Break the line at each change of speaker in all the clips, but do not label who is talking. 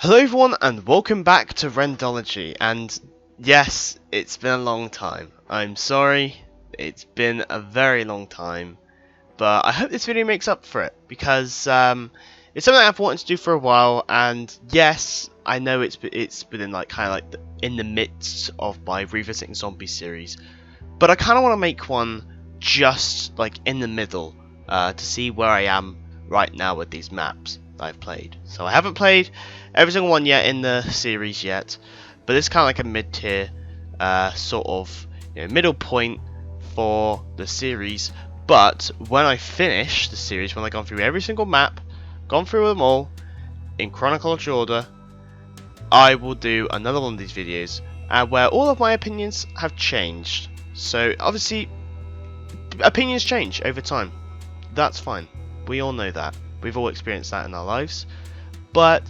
Hello everyone and welcome back to Rendology, and yes, it's been a long time. I'm sorry, it's been a very long time, but I hope this video makes up for it, because it's something I've wanted to do for a while, and yes, I know it's been in in the midst of my Revisiting Zombies series, but I kind of want to make one just like in the middle, to see where I am right now with these maps that I've played. So I haven't played every single one yet in the series yet, but it's kind of like a mid-tier sort of middle point for the series. But when I finish the series, when I've gone through every single map, gone through them all in chronological order, I will do another one of these videos where all of my opinions have changed. So obviously opinions change over time. That's fine. We all know that. We've all experienced that in our lives. But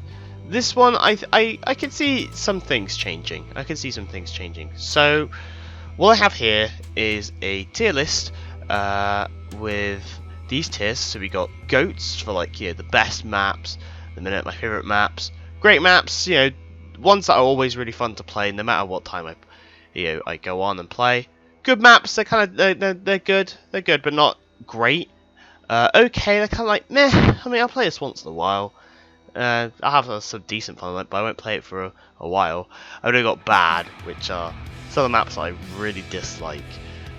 this one, I can see some things changing. I can see some things changing. So what I have here is a tier list with these tiers. So we got goats for the best maps, my favorite maps, great maps, ones that are always really fun to play no matter what time I go on and play. Good maps, they're good, but not great. Okay, they're kind of like meh. I mean, I'll play this once in a while. I have some decent fun, but I won't play it for a while. I've only got bad, which are some of the maps I really dislike.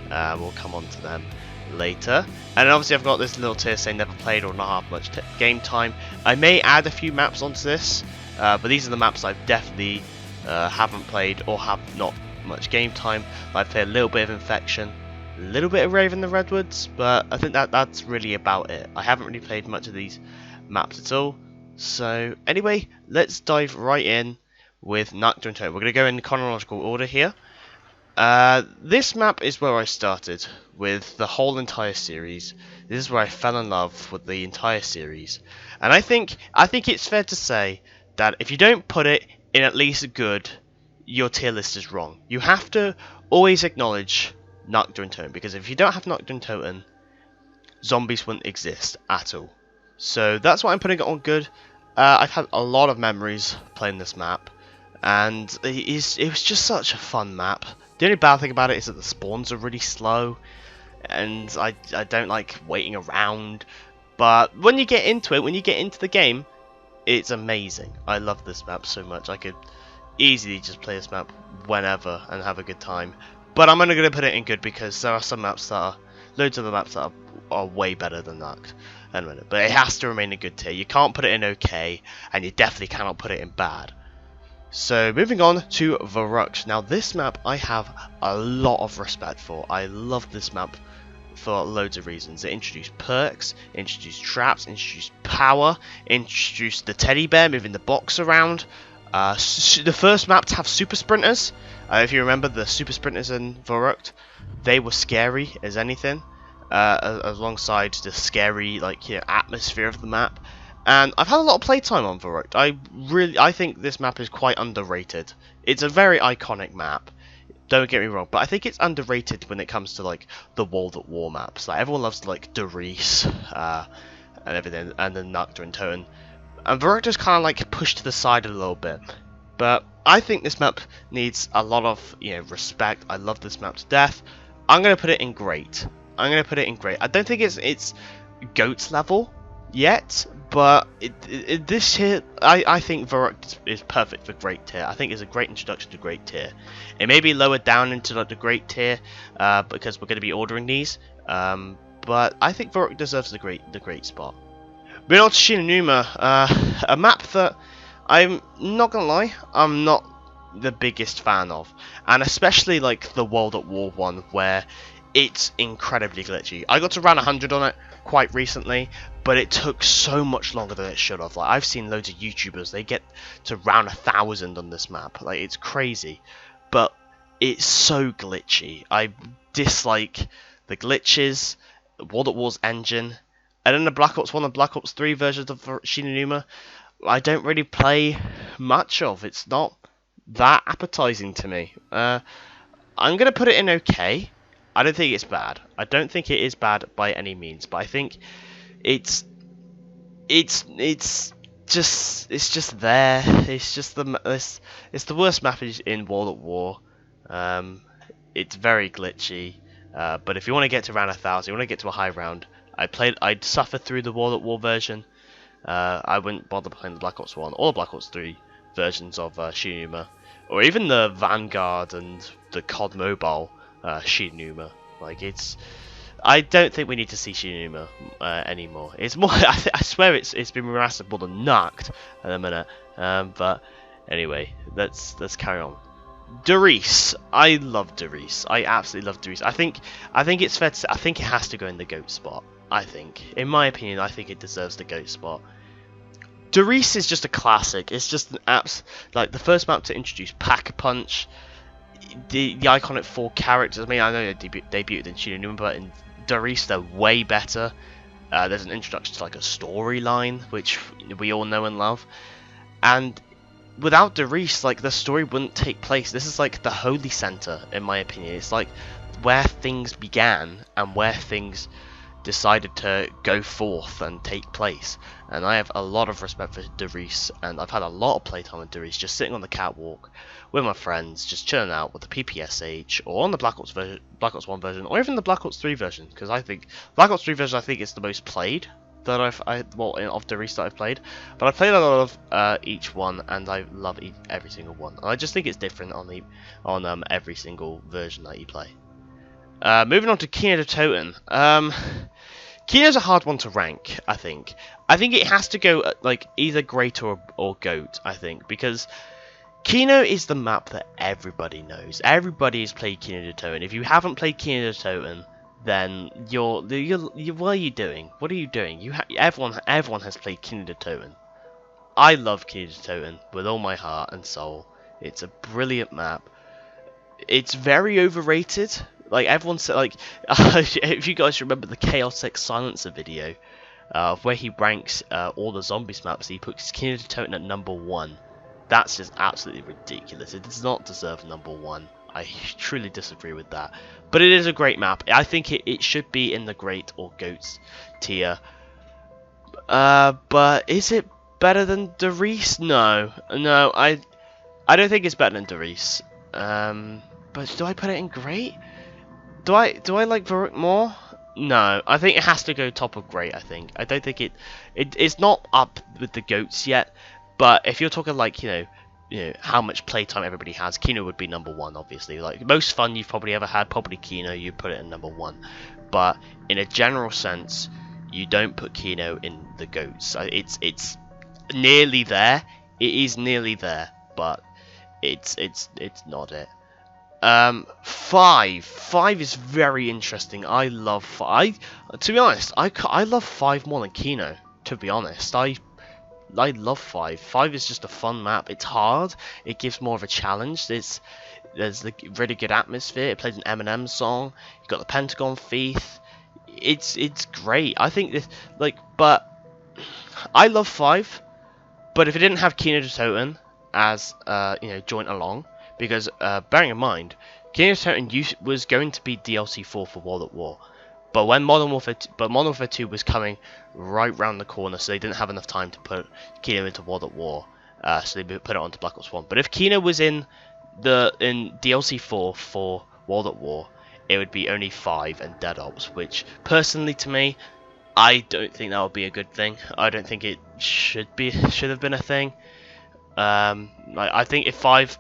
We'll come on to them later. And then obviously I've got this little tier saying never played or not have much game time. I may add a few maps onto this, but these are the maps I've definitely haven't played or have not much game time. I've played a little bit of Infection, a little bit of Raven the Redwoods, but I think that's really about it. I haven't really played much of these maps at all. So anyway, let's dive right in with Nocturne Totem. We're going to go in chronological order here. This map is where I started with the whole entire series. This is where I fell in love with the entire series. And I think it's fair to say that if you don't put it in at least good, your tier list is wrong. You have to always acknowledge Nocturne Totem, because if you don't have Nocturne Totem, zombies wouldn't exist at all. So that's why I'm putting it on good. I've had a lot of memories playing this map, and it was just such a fun map. The only bad thing about it is that the spawns are really slow, and I don't like waiting around. But when you get into it, when you get into the game, it's amazing. I love this map so much. I could easily just play this map whenever and have a good time. But I'm only going to put it in good because there are some maps that are, loads of the maps that are way better than that. But it has to remain a good tier. You can't put it in okay, and you definitely cannot put it in bad. So moving on to Verrückt. Now this map I have a lot of respect for. I love this map for loads of reasons. It introduced perks, introduced traps, introduced power, introduced the teddy bear moving the box around. The first map to have super sprinters. If you remember the super sprinters in Verrückt, they were scary as anything. Alongside the scary atmosphere of the map, and I've had a lot of playtime on Verrückt. I think this map is quite underrated. It's a very iconic map, don't get me wrong, but I think it's underrated when it comes to the World at War maps. Everyone loves Doris and everything, and the Nocturne Totem, and Verrückt is kind of pushed to the side a little bit. But I think this map needs a lot of respect. I love this map to death. I'm gonna put it in great. I don't think it's GOATS level yet, but this tier, I think Verrückt is perfect for great tier. I think it's a great introduction to great tier. It may be lowered down into the great tier because we're going to be ordering these, but I think Verrückt deserves the great spot. Moving on to Shinonuma, a map that I'm not gonna lie, I'm not the biggest fan of, and especially the World at War one, where it's incredibly glitchy. I got to round 100 on it quite recently, but it took so much longer than it should have. I've seen loads of YouTubers, they get to round 1,000 on this map. It's crazy, but it's so glitchy. I dislike the glitches, the World at War's engine, and then the Black Ops 1 and Black Ops 3 versions of Shinonuma, I don't really play much of. It's not that appetizing to me. I'm going to put it in okay. I don't think it's bad. I don't think it is bad by any means, but I think it's it's just there. It's just it's the worst map in World at War. Um, it's very glitchy. But if you want to get to round 1,000, you want to get to a high round. I'd suffered through the World at War version. I wouldn't bother playing the Black Ops 1 or Black Ops 3 versions of Shinuma, or even the Vanguard and the COD Mobile Shinuma. Like I don't think we need to see Shinuma anymore. It's more. I swear it's been remastered more than knocked at the minute. But anyway, let's carry on. Doris, I love Doris. I absolutely love Doris. I think it's fair to say, I think it has to go in the GOAT spot. I think, in my opinion, I think it deserves the GOAT spot. Doris is just a classic. It's just an like the first map to introduce Pack-a-Punch, the iconic 4 characters. I mean, I know they debuted in Shinuma, but in Doris they're way better. There's an introduction to like a storyline, which we all know and love, and without Doris, like, the story wouldn't take place. This is like the holy center, in my opinion. It's like where things began and where things decided to go forth and take place. And I have a lot of respect for Doris, and I've had a lot of playtime with Doris, just sitting on the catwalk with my friends, just chilling out with the PPSH, or on the Black Ops 1 version, or even the Black Ops 3 version, because I think Black Ops 3 version is the most played that of Doris that I've played, but I've played a lot of each one, and I love every single one. And I just think it's different on every single version that you play. Moving on to Kino de Toten. Kino's a hard one to rank. I think it has to go like either great or GOAT. I think, because Kino is the map that everybody knows. Everybody has played Kino de Toten. If you haven't played Kino de Toten, then you're what are you doing? What are you doing? Everyone has played Kino de Toten. I love Kino de Toten with all my heart and soul. It's a brilliant map. It's very overrated. Like everyone said, like if you guys remember the Chaotic Silencer video, of where he ranks all the zombies maps, he puts Kino de Toten at number 1. That's just absolutely ridiculous. It does not deserve number 1. I truly disagree with that. But it is a great map. I think it should be in the great or GOATs tier. But is it better than Doris? No, I don't think it's better than Doris. But do I put it in great? Do I like Varuk more? No, I think it has to go top of great. I don't think it's not up with the GOATs yet. But if you're talking like you know how much playtime everybody has, Kino would be number 1, obviously. Like most fun you've probably ever had, probably Kino. You put it in number 1. But in a general sense, you don't put Kino in the GOATs. It's nearly there. It is nearly there, but it's not it. 5 is very interesting. I love 5. To be honest, I love 5 more than Kino. To be honest, I love 5. 5 is just a fun map. It's hard. It gives more of a challenge. There's the really good atmosphere. It plays an Eminem song. You got the Pentagon Thief. It's great. I think this but I love 5. But if it didn't have Kino de Toten as joint along, because bearing in mind, Kino de Toten was going to be DLC 4 for World at War. But when Modern Warfare 2 was coming right round the corner, so they didn't have enough time to put Kino into World at War, so they put it onto Black Ops 1. But if Kino was in DLC 4 for World at War, it would be only 5 and Dead Ops, which personally to me, I don't think that would be a good thing. I don't think it should have been a thing. I think if 5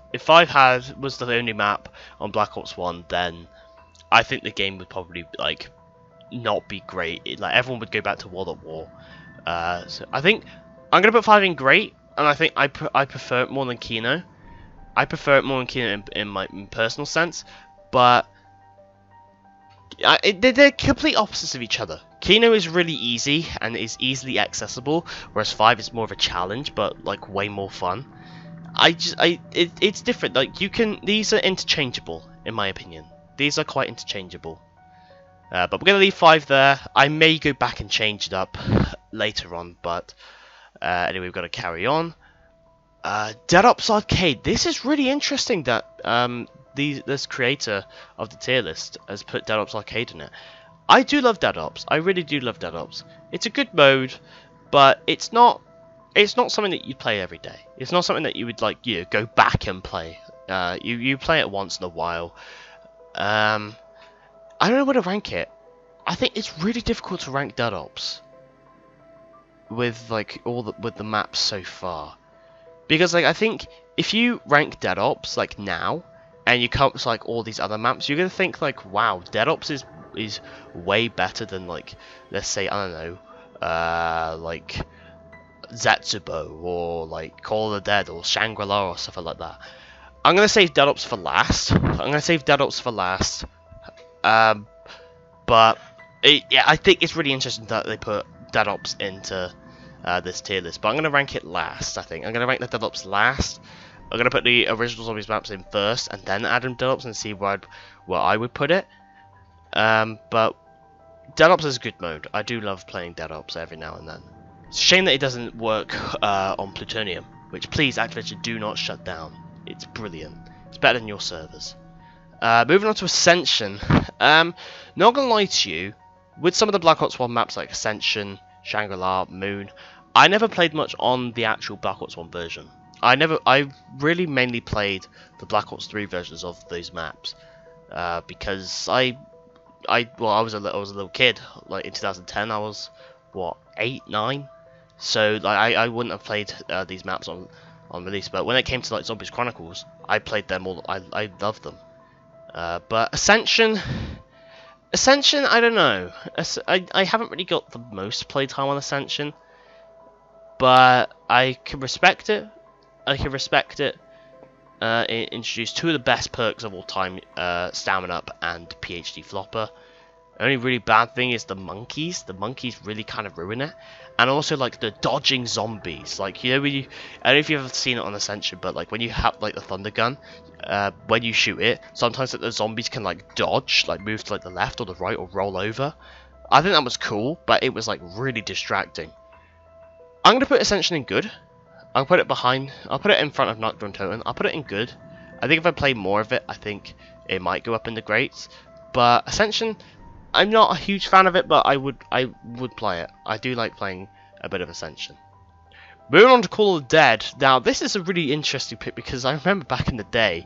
was the only map on Black Ops 1, then I think the game would probably not be great. Everyone would go back to World at War. So I think I'm gonna put 5 in great, and I think I prefer it more than Kino. I prefer it more than Kino in my personal sense, but they're complete opposites of each other. Kino is really easy and is easily accessible, whereas 5 is more of a challenge, but way more fun. It's different. These are interchangeable in my opinion. These are quite interchangeable. But we're gonna leave 5 there. I may go back and change it up later on, but anyway, we've got to carry on. Dead Ops Arcade. This is really interesting that this creator of the tier list has put Dead Ops Arcade in it. I do love Dead Ops. I really do love Dead Ops. It's a good mode, but it's not it's not something that you play every day. It's not something that you would like go back and play. You play it once in a while. I don't know where to rank it. I think it's really difficult to rank Dead Ops with like with the maps so far, because like I think if you rank Dead Ops like now and you come to like all these other maps, you're gonna think like, wow, Dead Ops is way better than like, let's say, I don't know, like Zetsubo or like Call of the Dead or Shangri-La or stuff like that. I'm gonna save Dead Ops for last. But yeah, I think it's really interesting that they put Dead Ops into this tier list. But I'm gonna rank it last. I think I'm gonna rank the Dead Ops last. I'm gonna put the original Zombies maps in first, and then add in Dead Ops and see where I would put it. But Dead Ops is a good mode. I do love playing Dead Ops every now and then. It's a shame that it doesn't work on Plutonium, which please Activision do not shut down. It's brilliant. It's better than your servers. Moving on to Ascension. Not gonna lie to you, with some of the Black Ops 1 maps like Ascension, Shangri-La, Moon, I never played much on the actual Black Ops 1 version. I really mainly played the Black Ops 3 versions of those maps because I was a little kid. Like in 2010, I was what, 8, 9. So like I wouldn't have played these maps on release. But when it came to like Zombies Chronicles, I played them all. I loved them. But Ascension, I don't know. I haven't really got the most playtime on Ascension, but I can respect it. It introduced two of the best perks of all time, Stamina Up and PhD Flopper. The only really bad thing is the monkeys. The monkeys really kind of ruin it. And also, like, the dodging zombies. Like, you know, I don't know if you've ever seen it on Ascension, but, like, when you have, like, the thunder gun, when you shoot it, sometimes like, the zombies can, like, dodge, like, move to, like, the left or the right or roll over. I think that was cool, but it was, like, really distracting. I'm going to put Ascension in good. I'll put it in front of Knockdown Totem. I'll put it in good. I think if I play more of it, I think it might go up in the greats. But Ascension, I'm not a huge fan of it, but I would play it. I do like playing a bit of Ascension. Moving on to Call of the Dead. Now, this is a really interesting pick because I remember back in the day,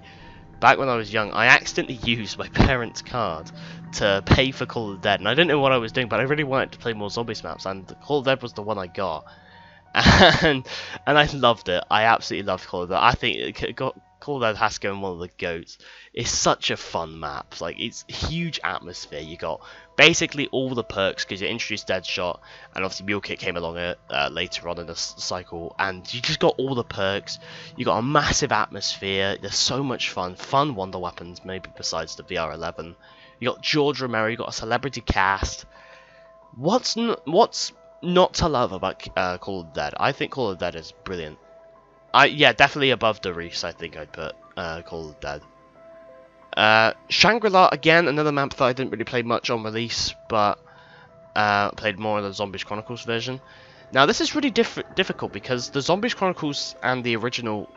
back when I was young, I accidentally used my parents' card to pay for Call of the Dead. And I didn't know what I was doing, but I really wanted to play more Zombies maps, and Call of the Dead was the one I got. And I loved it. I absolutely loved Call of the Dead. I think Call of the Dead has to go in one of the GOATs. It's such a fun map. Like, it's huge atmosphere. You got basically all the perks because you introduced Deadshot, and obviously Mule Kit came along later on in the cycle, and you just got all the perks. You got a massive atmosphere. There's so much fun wonder weapons, maybe besides the VR11. You got George Romero. You got a celebrity cast. What's not to love about Call of the Dead? I think Call of the Dead is brilliant. Yeah, definitely above the Reefs, I think I'd put Call of the Dead. Shangri-La, again, another map that I didn't really play much on release, but played more in the Zombies Chronicles version. Now, this is really difficult because the Zombies Chronicles and the original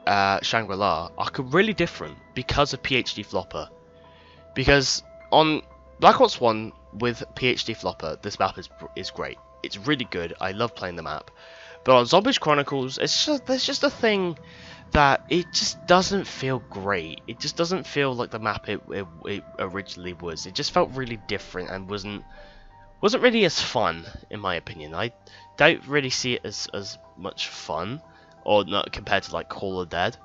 Shangri-La are really different because of PhD Flopper. Because on Black Ops 1 with PhD Flopper, this map is great. It's really good. I love playing the map. But on Zombies Chronicles, there's just a thing that it just doesn't feel great. It just doesn't feel like the map it originally was. It just felt really different and wasn't really as fun, in my opinion. I don't really see it as much fun, or not compared to like Call of the Dead.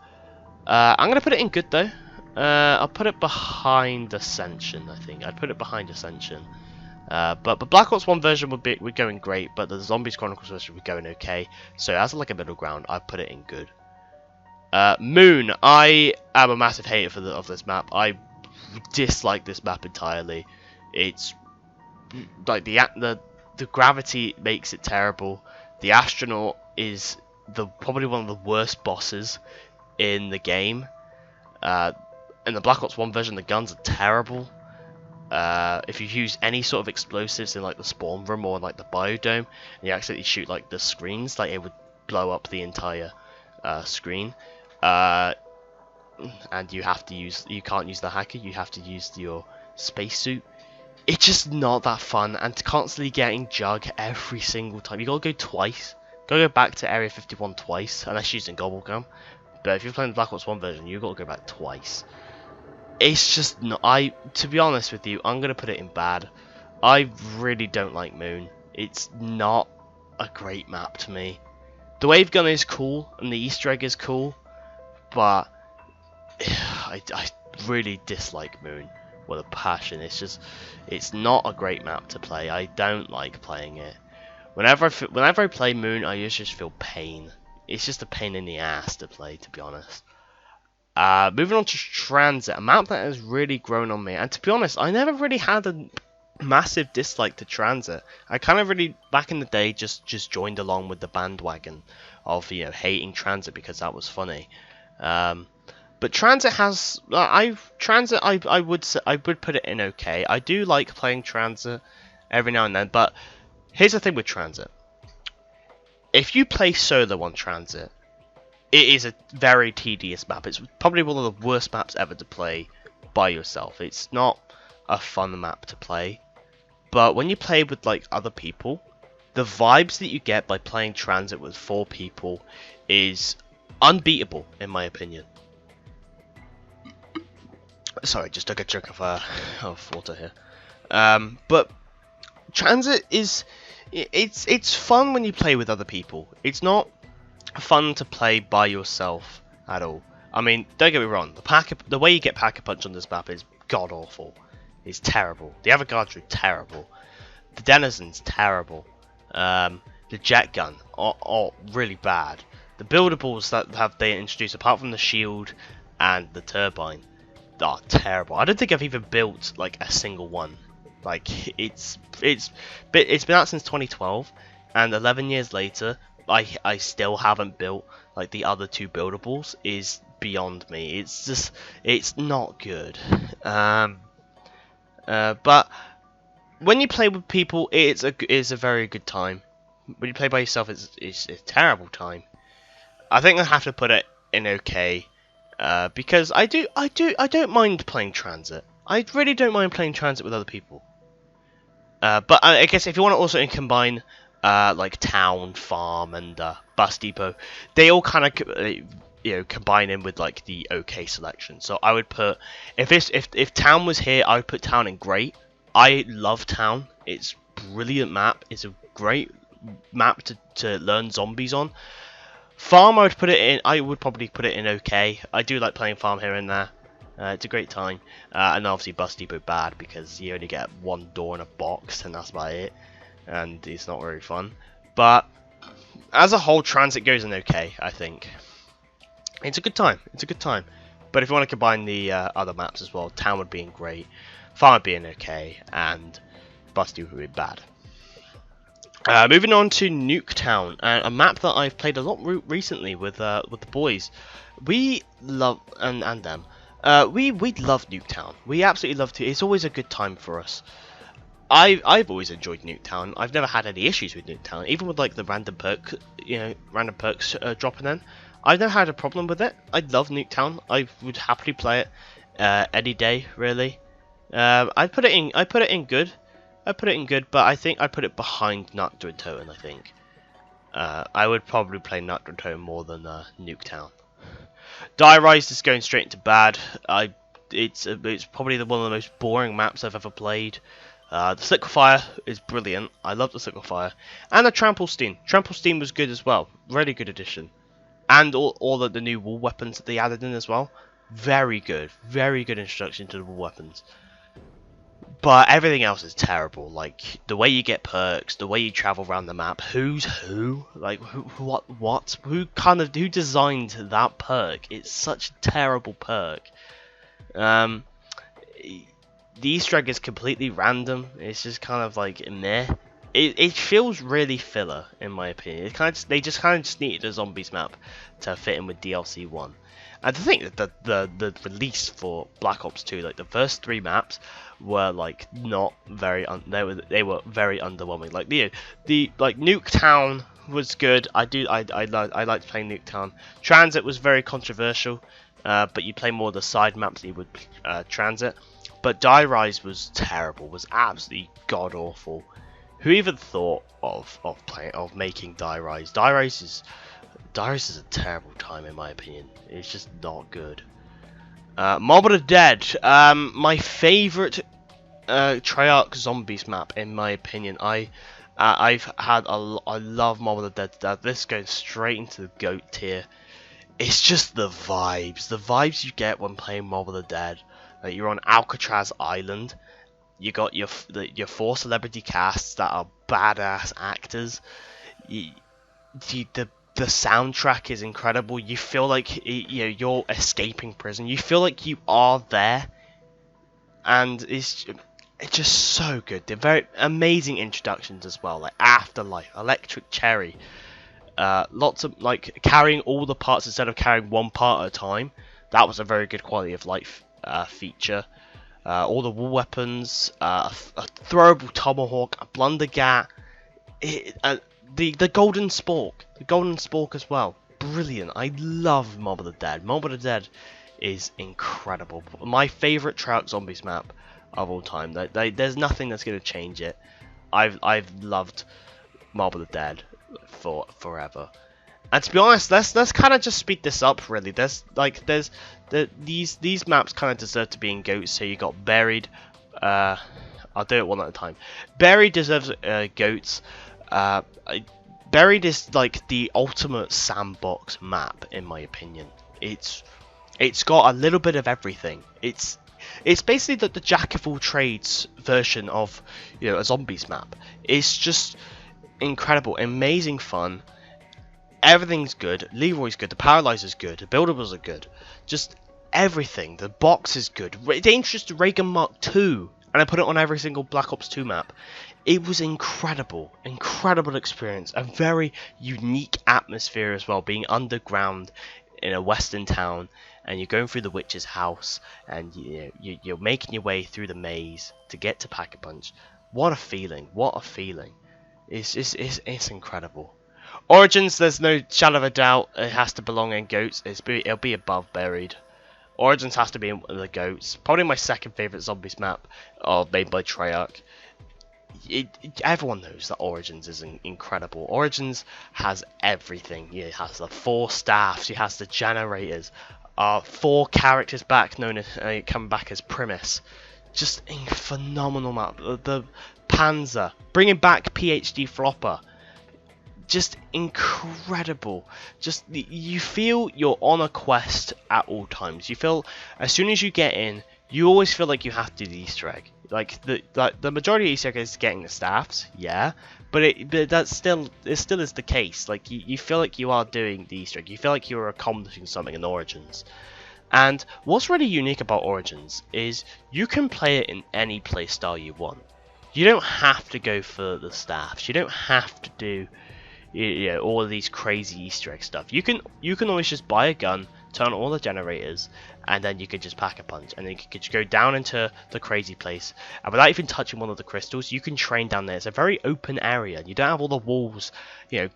I'm gonna put it in good though. I'll put it behind Ascension. I think I'd put it behind Ascension. But Black Ops 1 version would go in great, but the Zombies Chronicles version would go in okay. So as like a middle ground, I'd put it in good. Moon, I am a massive hater of this map. I dislike this map entirely. It's like the gravity makes it terrible. The astronaut is probably one of the worst bosses in the game. In the Black Ops 1 version, the guns are terrible. If you use any sort of explosives in like the spawn room or like the biodome, and you accidentally shoot like the screens, like it would blow up the entire screen. And you can't use the hacker. You have to use your spacesuit. It's just not that fun, and constantly getting Jug every single time. You gotta go twice Go back to Area 51 twice, unless you're using Gobblegum. But if you're playing the Black Ops 1 version, you've got to go back twice. It's just not. To be honest with you, I'm gonna put it in bad. I really don't like Moon. It's not a great map to me. The wave gun is cool and the Easter egg is cool, but I really dislike Moon with a passion. It's not a great map to play. I don't like playing it. Whenever I play Moon, I just feel pain. It's just a pain in the ass to play, to be honest. Moving on to Transit, a map that has really grown on me. And to be honest, I never really had a massive dislike to Transit. I kind of really, back in the day, just joined along with the bandwagon of, you know, hating Transit because that was funny. But Transit has, I would put it in okay. I do like playing Transit every now and then, but here's the thing with Transit. If you play solo on Transit, it is a very tedious map. It's probably one of the worst maps ever to play by yourself. It's not a fun map to play. But when you play with like other people, the vibes that you get by playing Transit with 4 people is unbeatable, in my opinion. Sorry, just took a chunk of water here. But Transit is it's fun when you play with other people. It's not fun to play by yourself at all. I mean, don't get me wrong, the way you get Pack-a-Punch on this map is god awful. It's terrible. The avant-gardes are terrible. The denizens terrible. The jet gun really bad. The buildables that they introduced, apart from the shield and the turbine, are terrible. I don't think I've even built like a single one. Like it's been out since 2012, and 11 years later, I still haven't built like the other 2 buildables. Is beyond me. It's not good. But when you play with people, it's a very good time. When you play by yourself, it's a terrible time. I think I have to put it in okay, because I don't mind playing Transit. I really don't mind playing Transit with other people. But I guess if you want to also combine like Town, Farm, and Bus Depot, they all kind of combine in with like the okay selection. So I would put, if Town was here, I would put Town in great. I love Town. It's a brilliant map. It's a great map to learn zombies on. Farm, I would probably put it in okay. I do like playing Farm here and there. It's a great time. And obviously Bus Depot bad because you only get 1 door in a box and that's about it. And it's not very fun. But as a whole, Transit goes in okay, I think. It's a good time. It's a good time. But if you want to combine the other maps as well, Town would be in great, Farm would be in okay, and Bus Depot would be bad. Moving on to Nuketown, a map that I've played a lot recently with the boys. We love and them. We love Nuketown. We absolutely love to. It's always a good time for us. I've always enjoyed Nuketown. I've never had any issues with Nuketown, even with like the random perks dropping in. I've never had a problem with it. I love Nuketown. I would happily play it any day, really. I put it in good. But I think I put it behind Nuketown. I think I would probably play Nuketown more than Nuketown. Die Rise is going straight into bad. It's probably one of the most boring maps I've ever played. The Liquefier is brilliant. I love the Liquefier. And the Tramplestein. Tramplestein was good as well. Really good addition. And all of the new wall weapons that they added in as well. Very good. Very good introduction to the wall weapons. But everything else is terrible. Like, the way you get perks, the way you travel around the map. Who's who? Like, what? Who designed that perk? It's such a terrible perk. The Easter egg is completely random. It's just kind of like meh. It feels really filler in my opinion. They just needed a zombies map to fit in with DLC 1. And to think that the release for Black Ops 2, like the first 3 maps, were like not very they were very underwhelming. Like the Nuketown was good. I liked playing Nuketown. Transit was very controversial, but you play more of the side maps than you would Transit. But Die Rise was terrible. Was absolutely god awful. Who even thought of making Die Rise? Die Rise is a terrible time in my opinion. It's just not good. Mob of the Dead. My favorite Treyarch Zombies map in my opinion. I love Mob of the Dead. This goes straight into the GOAT tier. It's just the vibes you get when playing Mob of the Dead. Like you're on Alcatraz Island. You got your 4 celebrity casts that are badass actors. The soundtrack is incredible. You feel like you're escaping prison. You feel like you are there, and it's just so good. They're very amazing introductions as well, like Afterlife, Electric Cherry. Lots of like carrying all the parts instead of carrying one part at a time. That was a very good quality of life feature. All the war weapons, a throwable tomahawk, a blundergat, the golden spork as well. Brilliant. I love Mob of the Dead. Mob of the Dead is incredible. My favorite Treyarch Zombies map of all time. There's nothing that's going to change it. I've loved Mob of the Dead for forever. And to be honest, let's kind of just speed this up. Really, these maps kind of deserve to be in GOAT. So you got Buried. I'll do it one at a time. Buried deserves GOATs. Buried is like the ultimate sandbox map in my opinion. It's got a little bit of everything. It's basically the jack of all trades version of a zombies map. It's just incredible, amazing fun. Everything's good. Leroy's good. The paralyzer's good. The buildables are good. Just everything. The box is good. Dangerous to Reagan Mark II, and I put it on every single Black Ops 2 map. It was incredible. Incredible experience. A very unique atmosphere as well, being underground in a western town, and you're going through the witch's house, and you're making your way through the maze to get to Pack-a-Punch. What a feeling. What a feeling. It's incredible. Origins, there's no shadow of a doubt, it has to belong in GOATs. It'll be above Buried. Origins has to be in the GOATs. Probably my second favourite zombies map, made by Treyarch. Everyone knows that Origins is incredible. Origins has everything. It has the 4 staffs, it has the generators, 4 characters back, known as coming back as Primus. Just a phenomenal map. The Panzer, bringing back PhD Flopper. Just incredible. Just you feel you're on a quest at all times. You feel as soon as you get in, you always feel like you have to do the Easter egg. Like the majority of Easter egg is getting the staffs, yeah, but that still is the case. Like you feel like you are doing the Easter egg. You feel like you're accomplishing something in Origins. And what's really unique about Origins is you can play it in any playstyle you want. You don't have to go for the staffs. You don't have to do all of these crazy Easter egg stuff. You can always just buy a gun, turn on all the generators, and then you could just Pack-a-Punch, and then you could just go down into the crazy place, and without even touching one of the crystals, you can train down there. It's a very open area. You don't have all the walls,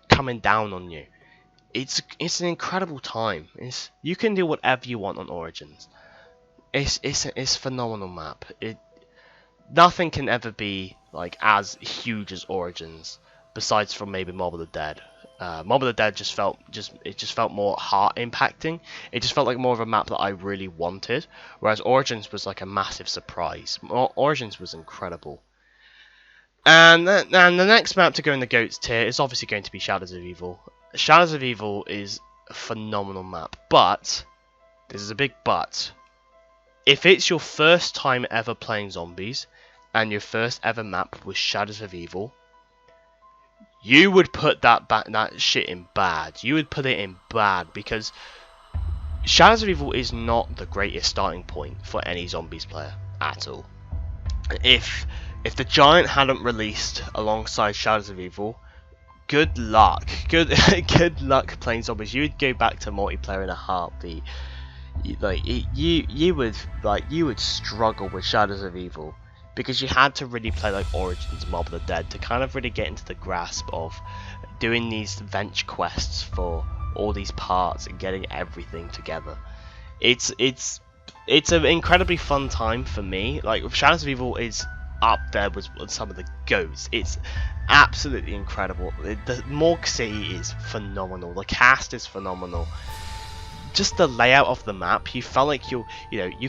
coming down on you. It's an incredible time. You can do whatever you want on Origins. It's a phenomenal map. Nothing can ever be like as huge as Origins, besides from maybe Mob of the Dead. Mob of the Dead just felt more heart impacting. It just felt like more of a map that I really wanted, whereas Origins was like a massive surprise. Origins was incredible. And the next map to go in the GOATs tier is obviously going to be Shadows of Evil. Shadows of Evil is a phenomenal map, but this is a big but. If it's your first time ever playing zombies, and your first ever map was Shadows of Evil, you would put that shit in bad. You would put it in bad, because Shadows of Evil is not the greatest starting point for any zombies player at all. If the Giant hadn't released alongside Shadows of Evil, good luck. Good luck playing zombies. You would go back to multiplayer in a heartbeat. You would struggle with Shadows of Evil, because you had to really play like Origins, Mob of the Dead to kind of really get into the grasp of doing these venge quests for all these parts and getting everything together. It's an incredibly fun time for me. Like Shadows of Evil is up there with some of the GOATs. It's absolutely incredible. The Morgue City is phenomenal. The cast is phenomenal. Just the layout of the map, you felt like you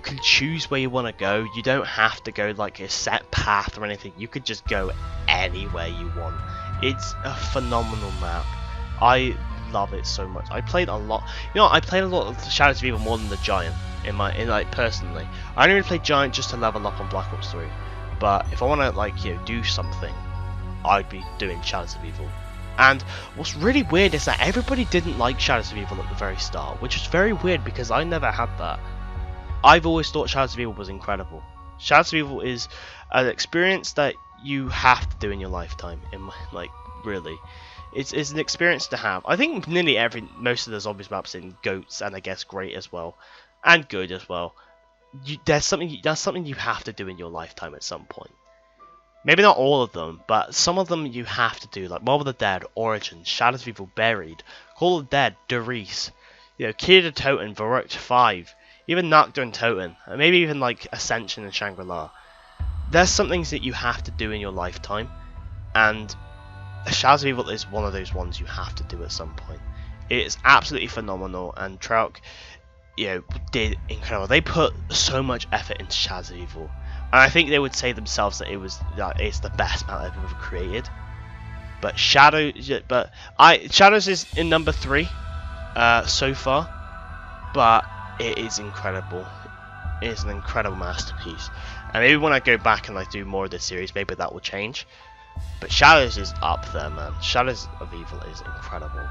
can choose where you want to go. You don't have to go like a set path or anything. You could just go anywhere you want. It's a phenomenal map. I love it so much. I played a lot. I played a lot of Shadows of Evil more than the Giant personally. I only really played Giant just to level up on Black Ops 3. But if I want to do something, I'd be doing Shadows of Evil. And what's really weird is that everybody didn't like Shadows of Evil at the very start, which is very weird because I never had that. I've always thought Shadows of Evil was incredible. Shadows of Evil is an experience that you have to do in your lifetime. Really, it's an experience to have. I think nearly most of the zombies maps in GOATs, and I guess great as well, and good as well. That's something you have to do in your lifetime at some point. Maybe not all of them, but some of them you have to do, like Mob of the Dead, Origins, Shadows of Evil Buried, Call of the Dead, Derice, Key of the Totem, Verrückt 5, even Nocturne Totem, and maybe even like Ascension and Shangri-La. There's some things that you have to do in your lifetime, and Shadows of Evil is one of those ones you have to do at some point. It's absolutely phenomenal, and Treyarch, did incredible. They put so much effort into Shadows of Evil. And I think they would say themselves that it's the best map they've ever created. But Shadows is in number 3 so far. But it is incredible. It is an incredible masterpiece. And maybe when I go back and do more of this series, maybe that will change. But Shadows is up there, man. Shadows of Evil is incredible.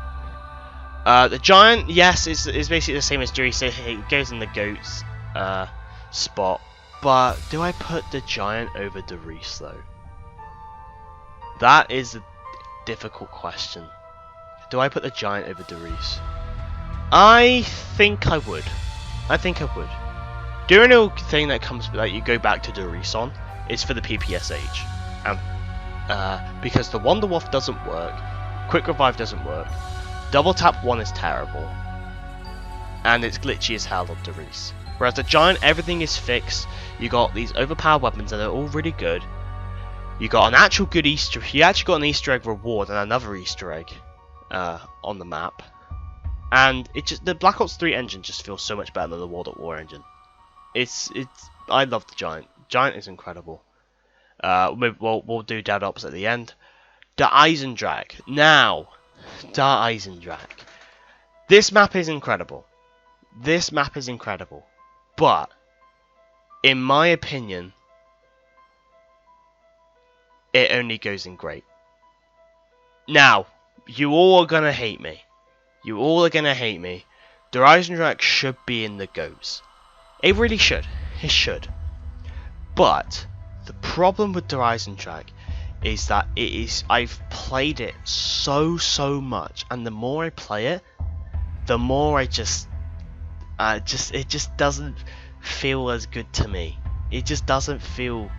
The Giant, yes, is basically the same as Jury, so it goes in the GOATs spot. But do I put the Giant over Derice though? That is a difficult question. Do I put the Giant over Derice? I think I would. The only thing that comes you go back to Derice on is for the PPSH, and because the Wonder Wolf doesn't work, Quick Revive doesn't work, Double Tap 1 is terrible, and it's glitchy as hell on Derice. Whereas the Giant, everything is fixed. You got these overpowered weapons and they're all really good. You got an actual good Easter. You actually got an Easter egg reward and another Easter egg on the map. And the Black Ops 3 engine just feels so much better than the World at War engine. I love the Giant. Giant is incredible. We'll do Dead Ops at the end. The Eisendrache. Now, the Eisendrache. This map is incredible. But, in my opinion, it only goes in great. Now, you all are gonna hate me. The Eisendrache should be in the GOATs. It really should. It should. But, the problem with the Eisendrache is that I've played it so much, and the more I play it, the more it just doesn't feel as good to me. It just doesn't feel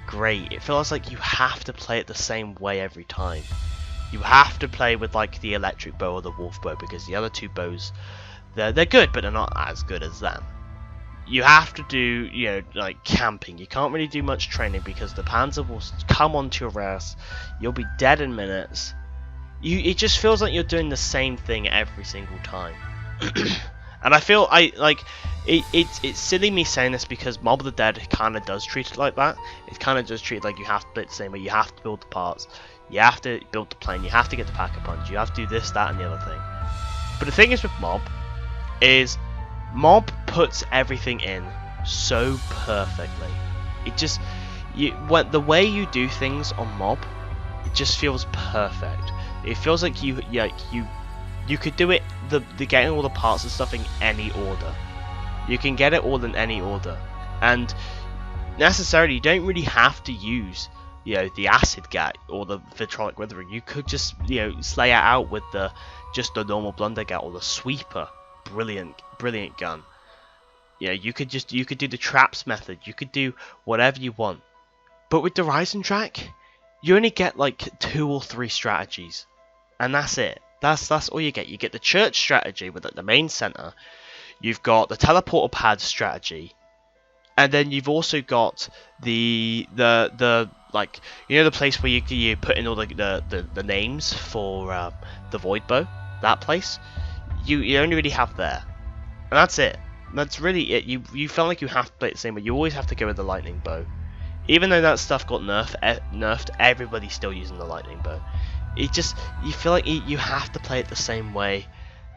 great. It feels like you have to play it the same way every time. You have to play with the electric bow or the wolf bow, because the other two bows, they're good, but they're not as good as them. You have to do camping. You can't really do much training because the Panzer will come onto your ass. You'll be dead in minutes. It just feels like you're doing the same thing every single time. And I feel it's silly me saying this, because Mob of the Dead kind of does treat it like that. It kind of does treat it like you have to play it the same way. You have to build the parts, you have to build the plane, you have to get the Pack-a-Punch, you have to do this, that, and the other thing. But the thing is with Mob puts everything in so perfectly. It just the way you do things on Mob, it just feels perfect. It feels like you could do it, the getting all the parts and stuff in any order. You can get it all in any order, and necessarily you don't really have to use the acid gat or the vitrolic withering. You could just slay it out with the normal blunder gat or the sweeper. Brilliant gun. You could do the traps method. You could do whatever you want. But with the Eisendrache, you only get 2 or 3 strategies, and that's it. That's all you get. You get the church strategy with the main center. You've got the teleporter pad strategy. And then you've also got the like, you know, the place where you put in all the names for the void bow. That place, you only really have there, and that's it. That's really it. You feel like you have to play it the same way. You always have to go with the lightning bow, even though that stuff got nerfed. Everybody's still using the lightning bow. It just, you feel like you have to play it the same way,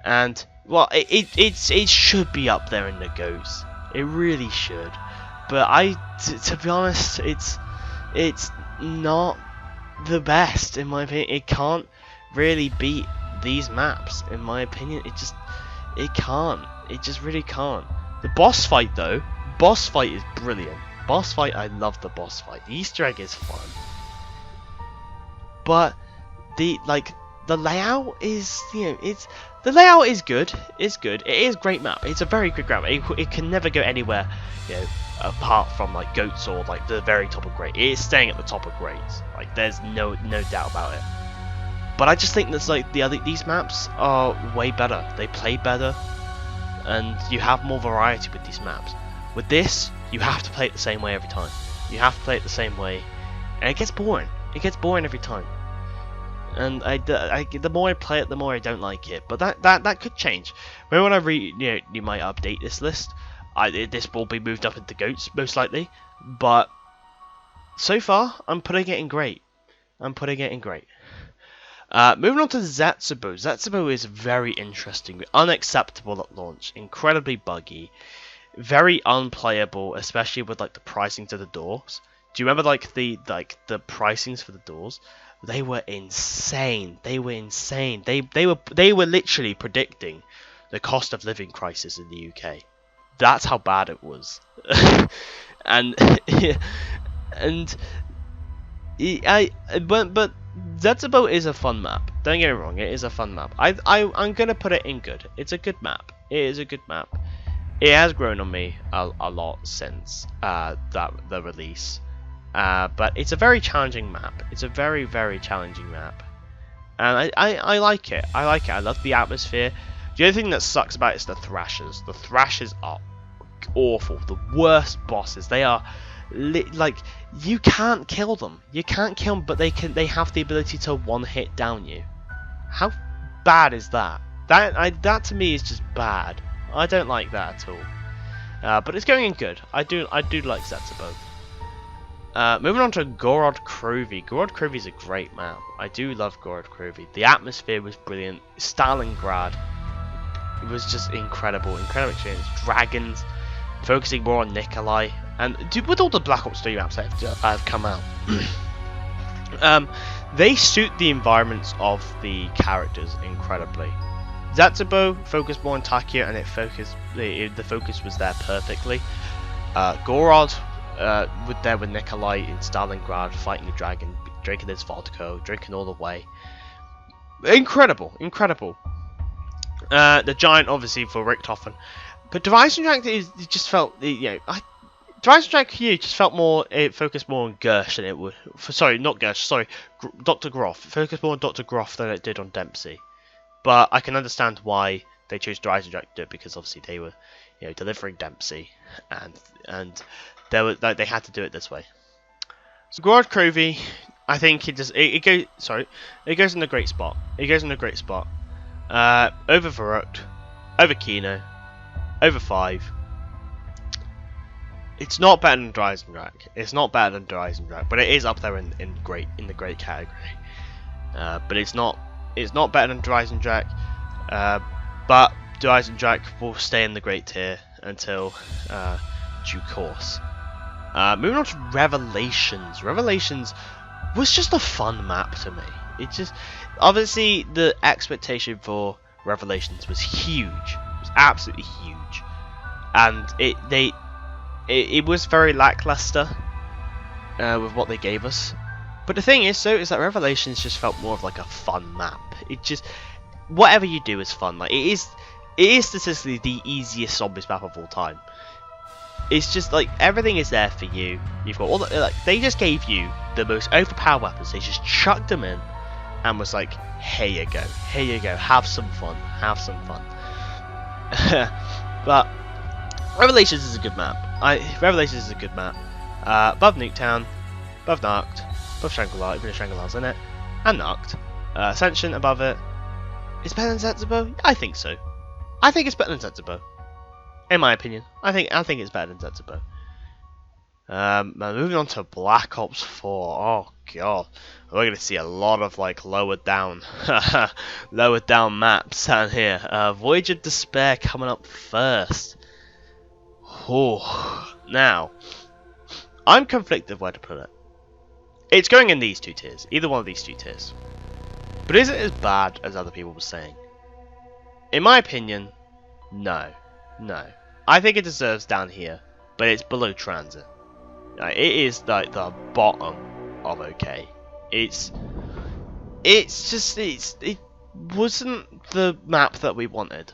and well, it should be up there in the goats. It really should. But to be honest, it's not the best in my opinion. It can't really beat these maps in my opinion. It can't. It just really can't. The boss fight though, boss fight is brilliant. Boss fight, I love the boss fight. The Easter egg is fun, but the layout is, the layout is good. It's good. It is a great map. It's a very good map. It can never go anywhere, apart from like goats or like the very top of great. It is staying at the top of greats. Like, there's no doubt about it. But I just think that's like these maps are way better. They play better, and you have more variety with these maps. With this, you have to play it the same way every time. You have to play it the same way, and it gets boring. It gets boring every time. And the more I play it, the more I don't like it. But that could change. Maybe when you might update this list. This will be moved up into goats most likely. But so far, I'm putting it in great. Moving on to Zetsubo. Zetsubo is very interesting, unacceptable at launch, incredibly buggy, very unplayable, especially with like the pricings of the doors. Do you remember like the pricings for the doors? They were insane. They were literally predicting the cost of living crisis in the UK. That's how bad it was. and but Zetsubo is a fun map. Don't get me wrong, it is a fun map. I'm gonna put it in good. It's a good map. It is a good map. It has grown on me a lot since the release. But it's a very challenging map. It's a very, very challenging map, and I like it. I like it. I love the atmosphere. The only thing that sucks about it is the Thrashers. The Thrashers are awful. The worst bosses. They are like, you can't kill them. You can't kill them, but they have the ability to one-hit down you. How bad is that? That to me is just bad. I don't like that at all. But it's going in good. I do like Zetsubo. Moving on to Gorod Krovi. Gorod Krovi is a great map. I do love Gorod Krovi. The atmosphere was brilliant. Stalingrad, it was just incredible experience. Dragons, focusing more on Nikolai, and with all the Black Ops 3 maps that have come out, they suit the environments of the characters incredibly. Zetsubo focused more on Takia, and the focus was there perfectly. Gorod, with Nikolai in Stalingrad, fighting the dragon, drinking his vodka, drinking all the way. Incredible. The giant, obviously, for Richthofen. But Dreisendracht just felt, Dreisendracht here just felt more, it focused more on Gersh than it would. Dr. Groff. It focused more on Dr. Groff than it did on Dempsey. But I can understand why they chose Dreisendracht to do it, because obviously they were, delivering Dempsey, and they had to do it this way. So Gorod Krovi, I think it goes in a great spot. Over Verrückt, over Kino, over 5. It's not better than Dreisendracht. But it is up there in the great category. But it's not better than Dreisendracht. But Dreisendracht will stay in the great tier until due course. Moving on to Revelations. Revelations was just a fun map to me. It just, obviously the expectation for Revelations was huge. It was absolutely huge, and it was very lackluster with what they gave us. But the thing is that Revelations just felt more of like a fun map. It just, whatever you do is fun. Like, it is statistically the easiest zombies map of all time. It's just like everything is there for you. You've got all the, they just gave you the most overpowered weapons. They just chucked them in and was like, here you go, have some fun. But Revelations is a good map. Revelations is a good map. Above Nuketown, above Narked, above Shangri-La, even though Shangri-La's in it, and Narked. Ascension above it. Is better than Zetsubo? I think so. I think it's better than Zetsubo. In my opinion, I think it's better than Zetsubo. Moving on to Black Ops 4. Oh god, we're gonna see a lot of like lower down maps down here. Voyage of Despair coming up first. Oh, now I'm conflicted where to put it. It's going in these two tiers, either one of these two tiers. But is it as bad as other people were saying? In my opinion, no. I think it deserves down here, but it's below Transit. It is like the bottom of okay. It wasn't the map that we wanted.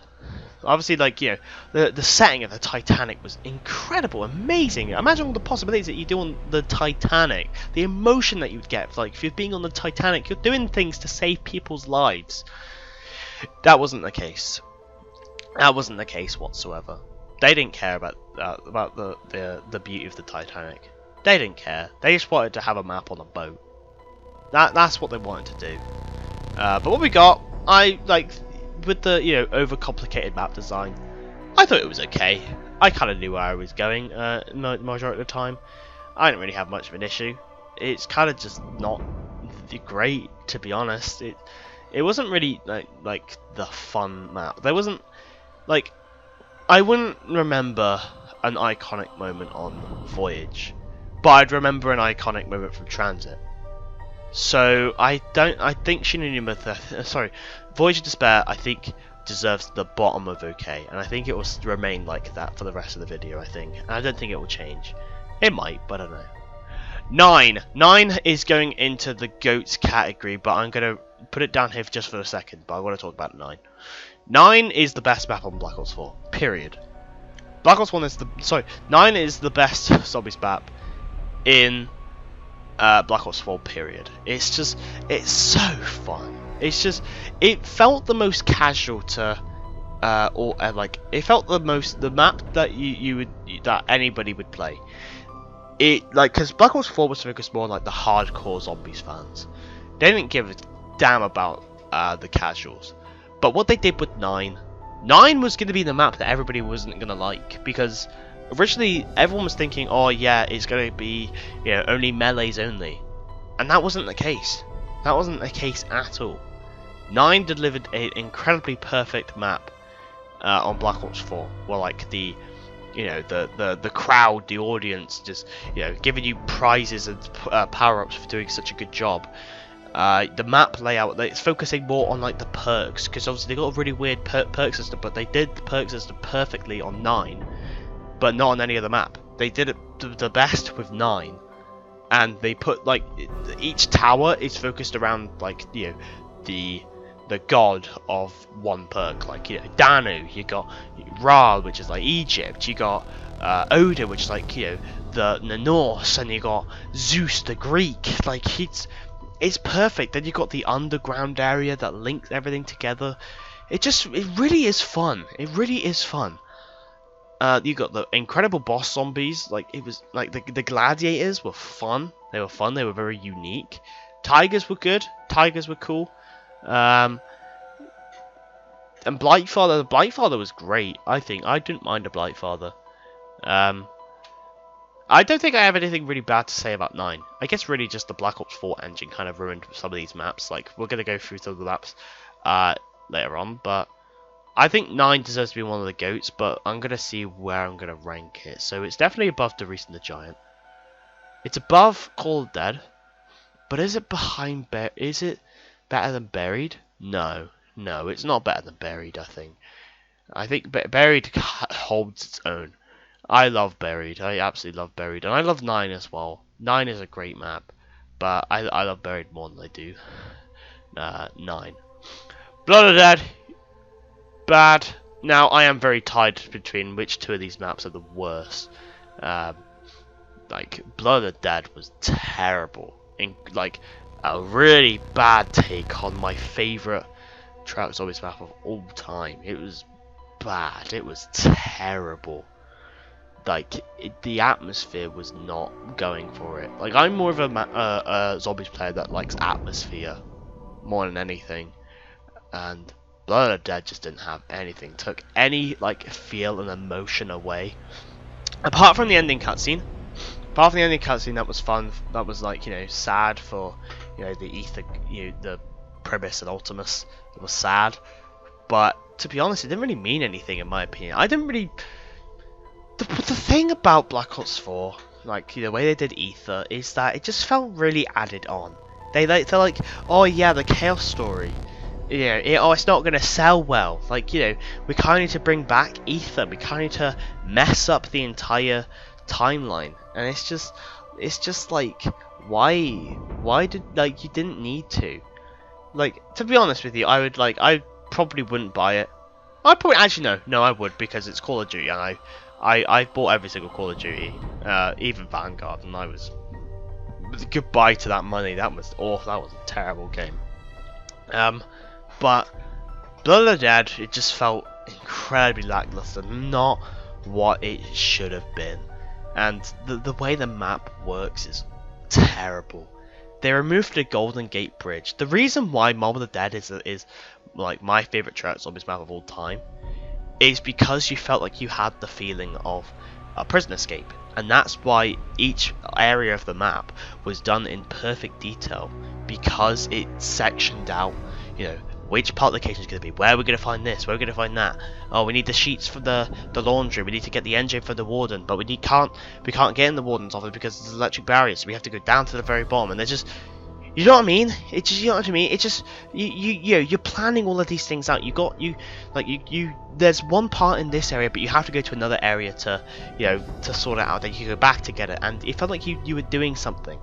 Obviously, like, you know, the setting of the Titanic was incredible, amazing. Imagine all the possibilities that you do on the Titanic, the emotion that you'd get. Like, if you're being on the Titanic, you're doing things to save people's lives. That wasn't the case. That wasn't the case whatsoever. They didn't care about the beauty of the Titanic. They didn't care. They just wanted to have a map on a boat. That's what they wanted to do. But what we got, with the, you know, overcomplicated map design, I thought it was okay. I kind of knew where I was going majority of the time. I didn't really have much of an issue. It's kind of just not great, to be honest. It wasn't really like the fun map. There wasn't like, I wouldn't remember an iconic moment on Voyage, but I'd remember an iconic moment from Transit. So I think Voyage of Despair, I think, deserves the bottom of okay, and I think it will remain like that for the rest of the video, I think. And I don't think it will change. It might, but I don't know. 9 is going into the GOATS category, but I'm going to put it down here just for a second, but I want to talk about 9. 9 is the best map on Black Ops 4, period. 9 is the best zombies map in Black Ops 4, period. It's so fun. It felt the most casual to, it felt the map that that anybody would play. Because Black Ops 4 was focused more on like the hardcore zombies fans. They didn't give a damn about the casuals. But what they did with 9 was going to be the map that everybody wasn't going to like, because originally everyone was thinking, oh yeah, it's going to be, you know, only melees only, and that wasn't the case. That wasn't the case at all. 9 delivered an incredibly perfect map on Black Ops 4. Well, like the crowd, the audience, just, you know, giving you prizes and power-ups for doing such a good job. The map layout, it's focusing more on like the perks, because obviously they got a really weird perk system, but they did the perk system perfectly on 9, but not on any other map. They did it the best with 9, and they put like each tower is focused around, like, you know, the god of one perk. Like, you know, Danu, you got Ra, which is like Egypt, you got Odin, which is like, you know, the Norse, and you got Zeus, the Greek. Like, it's perfect. Then you got the underground area that links everything together. It really is fun. It really is fun. You got the incredible boss zombies. Like, it was like the gladiators were fun. They were fun. They were very unique. Tigers were good. Tigers were cool. And Blightfather. The Blightfather was great. I think I didn't mind a Blightfather. I don't think I have anything really bad to say about 9. I guess really just the Black Ops 4 engine kind of ruined some of these maps. Like, we're going to go through some of the maps later on, but I think 9 deserves to be one of the GOATs, but I'm going to see where I'm going to rank it. So it's definitely above Darius and the Giant. It's above Call of Dead, but is it behind is it better than Buried? No, it's not better than Buried, I think Buried holds its own. I love Buried. I absolutely love Buried. And I love 9 as well. 9 is a great map. But I love Buried more than I do 9. Blood of the Dead. Bad. Now, I am very tied between which two of these maps are the worst. Like, Blood of the Dead was terrible. Like, a really bad take on my favourite Trap Zombies map of all time. It was bad. It was terrible. like the atmosphere was not going for it. Like I'm more of a zombies player that likes atmosphere more than anything, and Blood of the Dead just didn't have anything. Took any like feel and emotion away, apart from the ending cutscene. Apart from the ending cutscene, that was fun. That was like sad for the ether, the Primus and Ultimus. It was sad, but to be honest, it didn't really mean anything in my opinion. I didn't really. The thing about Black Ops 4, like the way they did Ether, is that it just felt really added on. They're like, oh yeah, the Chaos story. Oh, it's not gonna sell well. Like, we kind of need to bring back Ether. We kind of need to mess up the entire timeline, and it's just like, why did you didn't need to. Like, to be honest with you, I probably wouldn't buy it. I probably actually no, I would, because it's Call of Duty, and I bought every single Call of Duty, even Vanguard, and I was goodbye to that money. That was awful. That was a terrible game. But Blood of the Dead, it just felt incredibly lackluster, not what it should have been, and the way the map works is terrible. They removed the Golden Gate Bridge. The reason why Mob of the Dead is like my favorite Trailer Zombies map of all time is because you felt like you had the feeling of a prison escape, and that's why each area of the map was done in perfect detail, because it sectioned out, which part of the location is going to be, where we're going to find this, where we're going to find that. Oh, we need the sheets for the laundry, we need to get the engine for the warden, but we can't get in the warden's office because there's electric barriers, so we have to go down to the very bottom, and they're just, you know what I mean? It's just, you know what I mean? It's just, you're planning all of these things out. There's one part in this area, but you have to go to another area to, to sort it out. Then you can go back to get it, and it felt like you were doing something.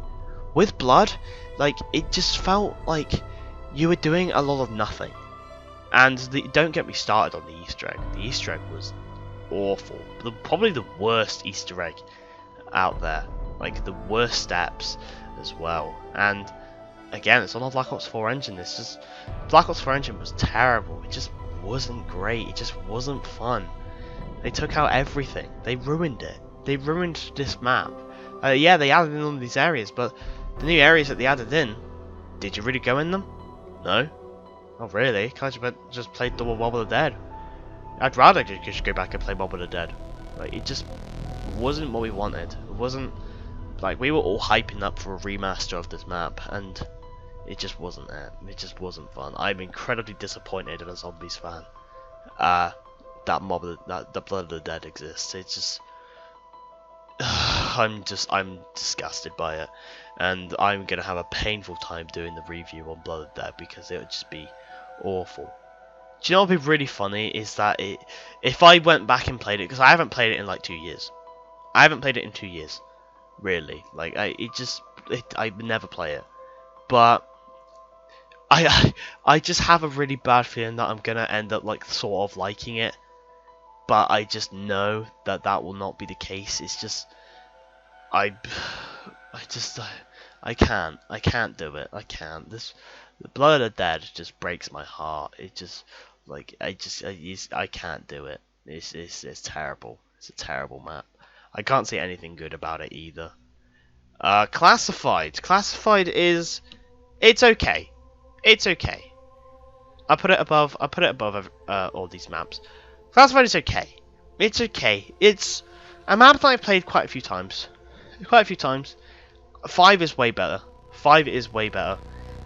With Blood, like, it just felt like you were doing a lot of nothing. And don't get me started on the Easter egg. The Easter egg was awful. Probably the worst Easter egg out there. Like, the worst steps as well. And again, it's on the Black Ops 4 engine. It's just, Black Ops 4 engine was terrible. It just wasn't great. It just wasn't fun. They took out everything. They ruined it. They ruined this map. Yeah, they added in all of these areas, but the new areas that they added in, did you really go in them? No, not really. Can't you just play double Mob of the Dead? I'd rather just go back and play Mob of the Dead. Like, it just wasn't what we wanted. It wasn't, like, we were all hyping up for a remaster of this map, and it just wasn't it. It just wasn't fun. I'm incredibly disappointed as a Zombies fan. That the Blood of the Dead exists. It's just, I'm disgusted by it, and I'm gonna have a painful time doing the review on Blood of the Dead because it would just be awful. Do you know what would be really funny is that if I went back and played it, because I haven't played it in like 2 years. I haven't played it in 2 years, really. Like, I would never play it, but I just have a really bad feeling that I'm gonna end up like sort of liking it, but I just know that that will not be the case. It's just I can't do it. I can't. The Blood of the Dead just breaks my heart. It just like I can't do it. It's terrible. It's a terrible map. I can't say anything good about it either. Classified. Classified is, it's okay. It's okay. I put it above all these maps. Classified is okay. It's okay. It's a map that I've played quite a few times. 5 is way better. 5 is way better.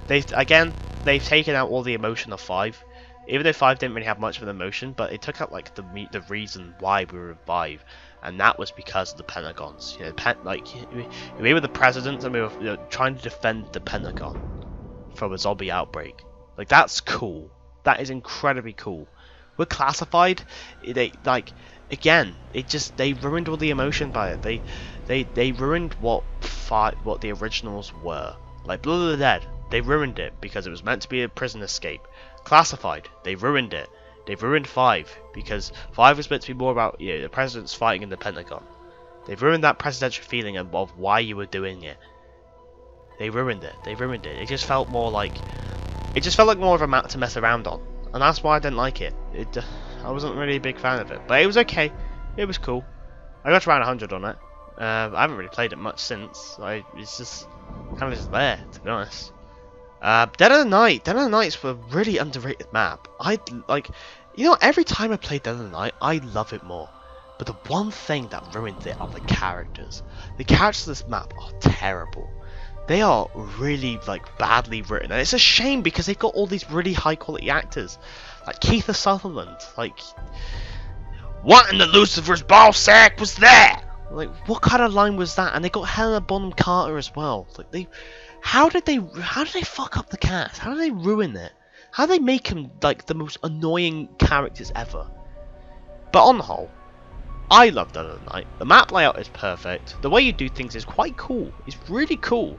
They've taken out all the emotion of 5. Even though 5 didn't really have much of an emotion, but it took out like the reason why we were in 5, and that was because of the Pentagons. We were the president, and we were trying to defend the Pentagon from a zombie outbreak. Like, that's cool. That is incredibly cool. With Classified, they ruined all the emotion by it. They ruined what the originals were. Like Blood of the Dead, they ruined it because it was meant to be a prison escape. Classified, they ruined it. They ruined 5 because 5 was meant to be more about the president's fighting in the Pentagon. They've ruined that presidential feeling of why you were doing it. They ruined it. It just felt more like more of a map to mess around on, and that's why I didn't like it. I wasn't really a big fan of it, but it was okay. It was cool. I got to around 100 on it. I haven't really played it much since. It's just kind of just there, to be honest. Dead of the Night. Dead of the Night's a really underrated map. Every time I play Dead of the Night, I love it more. But the one thing that ruins it are the characters. The characters of this map are terrible. They are really, badly written. And it's a shame because they've got all these really high quality actors. Like Keith Sutherland. What in the Lucifer's ball sack was that? What kind of line was that? And they got Helena Bonham Carter as well. How did they fuck up the cast? How did they ruin it? How did they make him the most annoying characters ever? But on the whole, I love Dead of the Night. The map layout is perfect. The way you do things is quite cool. It's really cool.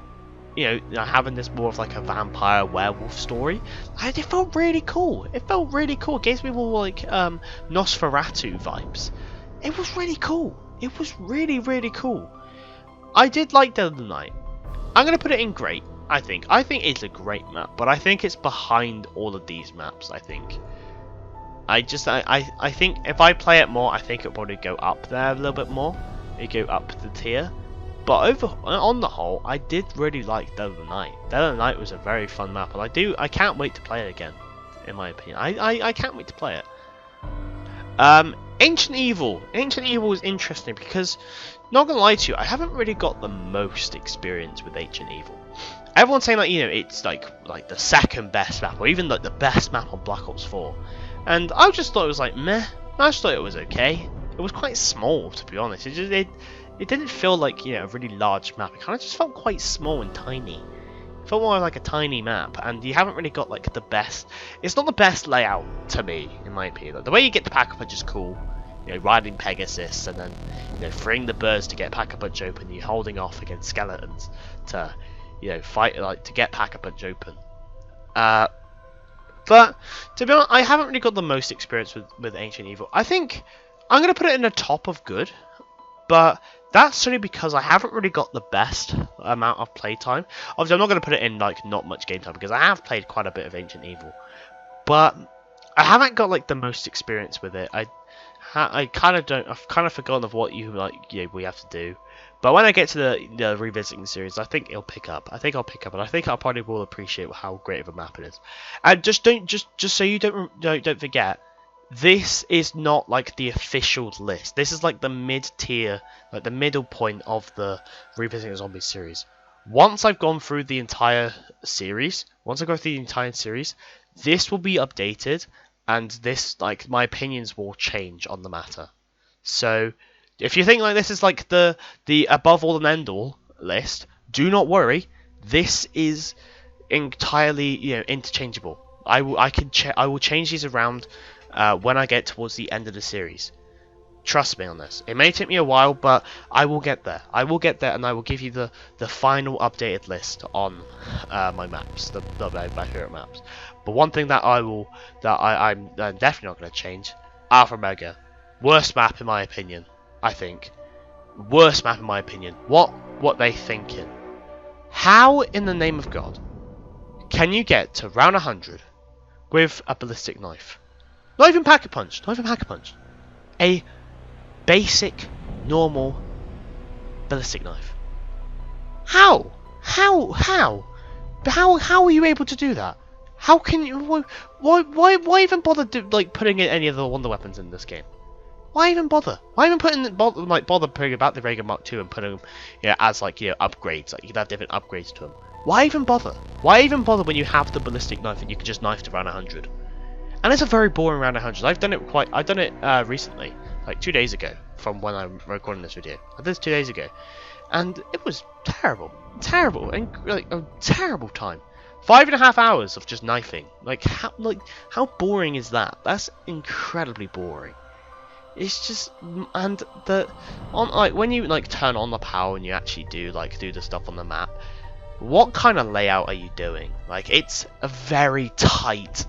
Having this more of a vampire werewolf story. It felt really cool. It felt really cool. It gave me more Nosferatu vibes. It was really cool. It was really, really cool. I did like Dead of the Night. I'm going to put it in great, I think. I think it's a great map, but I think it's behind all of these maps, I think. I think if I play it more, I think it'll probably go up there a little bit more. It'll go up the tier. But on the whole, I did really like Dead of the Night. Dead of the Night was a very fun map, and I can't wait to play it again, in my opinion. I can't wait to play it. Ancient Evil. Ancient Evil is interesting because, not gonna lie to you, I haven't really got the most experience with Ancient Evil. Everyone's saying it's like the second best map, or even the best map on Black Ops 4. And I just thought it was meh. I just thought it was okay. It was quite small, to be honest. It didn't feel like a really large map. It kind of just felt quite small and tiny. It felt more like a tiny map, and you haven't really got the best. It's not the best layout to me, in my opinion. The way you get the Pack-a-Punch is cool. Riding Pegasus and then freeing the birds to get Pack-a-Punch open. You're holding off against skeletons to fight to get Pack-a-Punch open. But to be honest, I haven't really got the most experience with Ancient Evil. I think I'm gonna put it in the top of good, but that's only because I haven't really got the best amount of playtime. Obviously, I'm not going to put it in not much game time because I have played quite a bit of Ancient Evil, but I haven't got the most experience with it. I've kind of forgotten of what we have to do. But when I get to the revisiting series, I think it'll pick up. I think I'll pick up, and I think I probably will appreciate how great of a map it is. And just so you don't forget. This is not the official list. This is the mid-tier, the middle point of the Revisiting Zombies series. Once I've gone through the entire series, this will be updated, and this my opinions will change on the matter. So if you think this is the above all and end all list, do not worry. This is entirely interchangeable. I will change these around. When I get towards the end of the series. Trust me on this. It may take me a while, but I will get there. I will get there, and I will give you the final updated list on my maps, my favorite maps. But one thing that I'm definitely not going to change: Alpha Mega, worst map in my opinion. I think worst map in my opinion. What they thinking? How in the name of God can you get to round 100 with a ballistic knife? Not even Pack-a-Punch. Not even Pack-a-Punch. A basic, normal ballistic knife. How? How are you able to do that? How can you? Why even bother putting in any of the wonder weapons in this game? Why even bother? Why even bother putting about the Reagan Mark II and putting them as upgrades? You could have different upgrades to them. Why even bother? Why even bother when you have the ballistic knife and you can just knife to round 100? And it's a very boring round 100. I've done it recently, 2 days ago, from when I'm recording this video. I did this 2 days ago, and it was terrible, and a terrible time. 5.5 hours of just knifing. How boring is that? That's incredibly boring. It's just, and when you turn on the power and you actually do the stuff on the map. What kind of layout are you doing? It's a very tight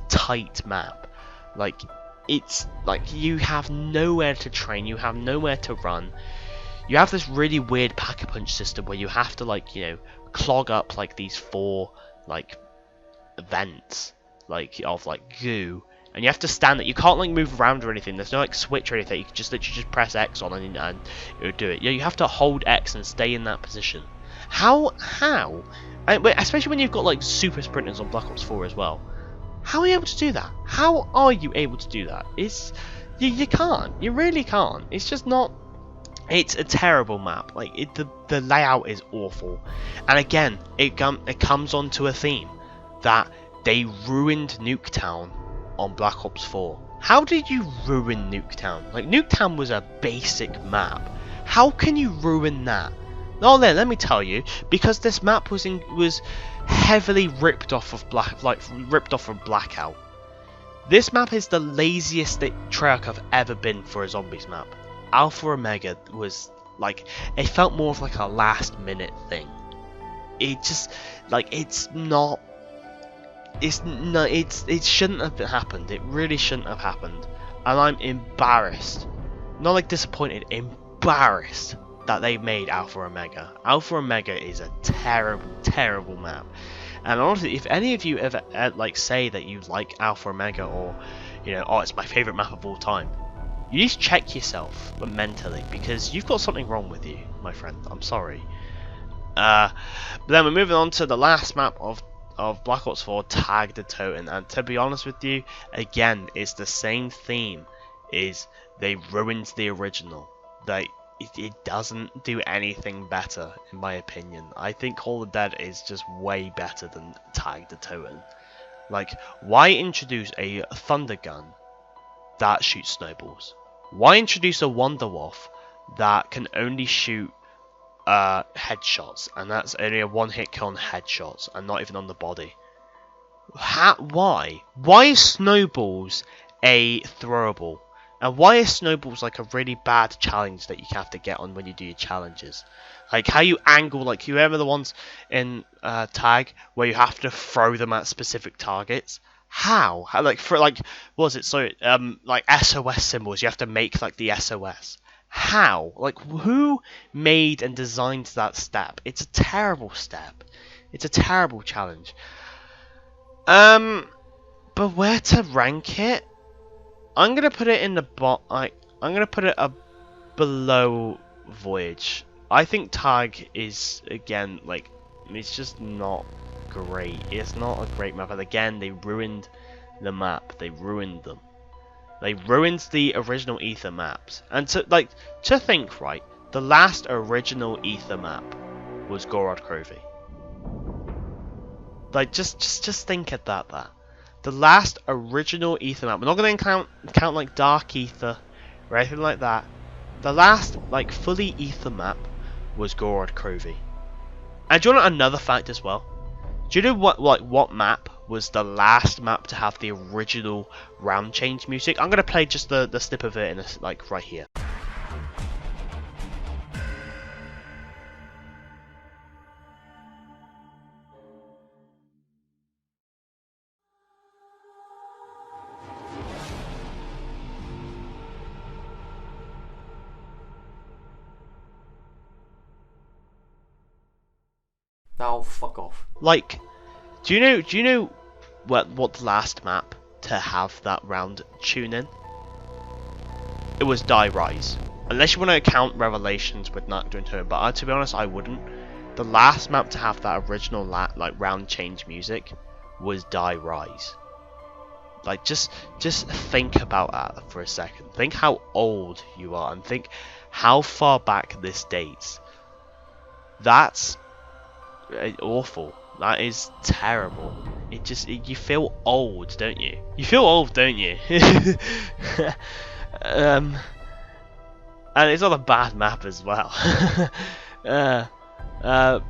map. It's you have nowhere to train, you have nowhere to run. You have this really weird Pack-a-Punch system where you have to clog up these 4 vents of goo, and you have to stand it. You can't like move around or anything. There's no like switch or anything. You can just literally just press X on and it'll do it. You have to hold X and stay in that position. How? Especially when you've got like super sprinters on Black Ops 4 as well. How are you able to do that? How are you able to do that? You can't. You really can't. It's just not. It's a terrible map. Like the layout is awful, and again, it comes onto a theme that they ruined Nuketown on Black Ops 4. How did you ruin Nuketown? Like Nuketown was a basic map. How can you ruin that? Oh, let me tell you, because this map was heavily ripped off of Blackout. This map is the laziest Treyarch have ever been for a zombies map. Alpha Omega was like, it felt more of like a last minute thing. It just like it shouldn't have happened. It really shouldn't have happened, and I'm embarrassed. Not like disappointed, embarrassed that they made Alpha Omega. Alpha Omega is a terrible, terrible map. And honestly, if any of you ever like say that you like Alpha Omega, or oh, it's my favorite map of all time, you need to check yourself, but mentally, because you've got something wrong with you, my friend. I'm sorry. But then we're moving on to the last map of Black Ops 4, Tag the Totem. And to be honest with you, again, it's the same theme. Is they ruined the original. It doesn't do anything better, in my opinion. I think Call of the Dead is just way better than Tag the Totem. Like, why introduce a thunder gun that shoots snowballs? Why introduce a Wonderwolf that can only shoot headshots, and that's only a one-hit kill on headshots, and not even on the body? Why? Why is snowballs a throwable? And why is snowballs like a really bad challenge that you have to get on when you do your challenges? Like how you angle, like you remember the ones in Tag where you have to throw them at specific targets? How like for like what was it? So like SOS symbols, you have to make like the SOS. How? Like who made and designed that step? It's a terrible step. It's a terrible challenge. But where to rank it? I'm gonna put it in the I'm gonna put it below Voyage. I think Tag is, again, like, it's just not great. It's not a great map. And again, they ruined the map. They ruined them. They ruined the original Ether maps. And to think, right, the last original Ether map was Gorod Krovi. Like, just think of that. The last original Ether map. We're not going to count like Dark Ether or anything like that. The last like fully Ether map was Gorod Krovi. And do you want another fact as well? Do you know what map was the last map to have the original round change music? I'm going to play just the snip of it in like right here.
Now fuck off.
Like, do you know what the last map to have that round tune in? It was Die Rise. Unless you want to count Revelations with not doing turn, but to be honest, I wouldn't. The last map to have that original like round change music was Die Rise. Like, just think about that for a second. Think how old you are, and think how far back this dates. That's awful. That is terrible. You feel old, don't you? You feel old, don't you? And it's not a bad map as well. But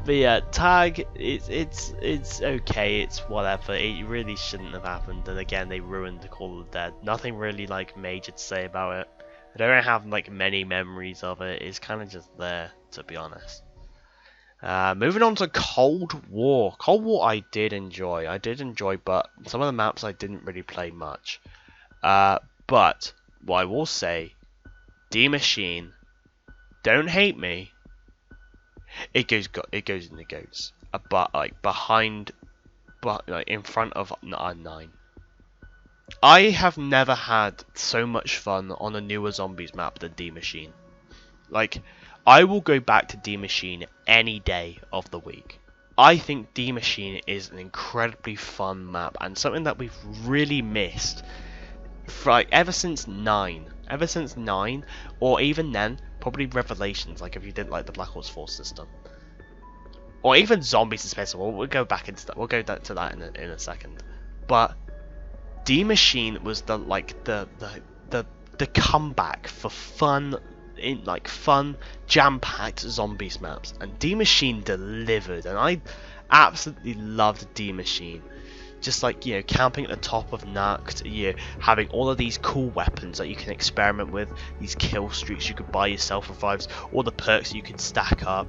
yeah, Tag, it's okay, it's whatever. It really shouldn't have happened, and again, they ruined the Call of the Dead. Nothing really like major to say about it. I don't have like many memories of it. It's kind of just there, to be honest. Moving on to Cold War. Cold War I did enjoy, but some of the maps I didn't really play much. But what I will say, D-Machine, don't hate me. It goes in the goats, but like behind, but like in front of R9. I have never had so much fun on a newer zombies map than D Machine. Like, I will go back to D Machine any day of the week. I think D Machine is an incredibly fun map and something that we've really missed for like ever since 9, or even then, probably Revelations. Like if you didn't like the Black Ops 4 system, or even Zombies in Space. We'll go back into that. We'll go to that in a second. But D Machine was the comeback for fun, in like fun jam-packed zombies maps, and D Machine delivered, and I absolutely loved D Machine. Just like, you know, camping at the top of Nuct, you know, having all of these cool weapons that you can experiment with, these kill streaks you could buy yourself, revives, all the perks you could stack up.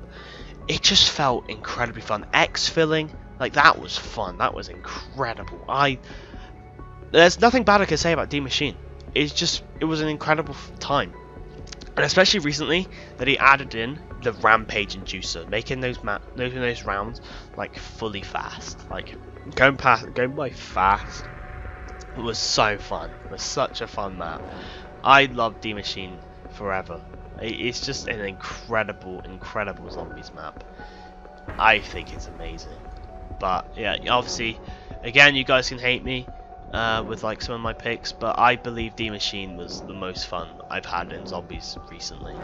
It just felt incredibly fun. Exfilling, like that was fun. That was incredible. There's nothing bad I can say about D Machine. It was an incredible time. And especially recently that he added in the Rampage Inducer, making those rounds like fully fast. Like going by fast was so fun. It was such a fun map. I love D Machine forever. It's just an incredible zombies map. I think it's amazing. But yeah, obviously, again, you guys can hate me with like some of my picks, but I believe D Machine was the most fun I've had in zombies recently.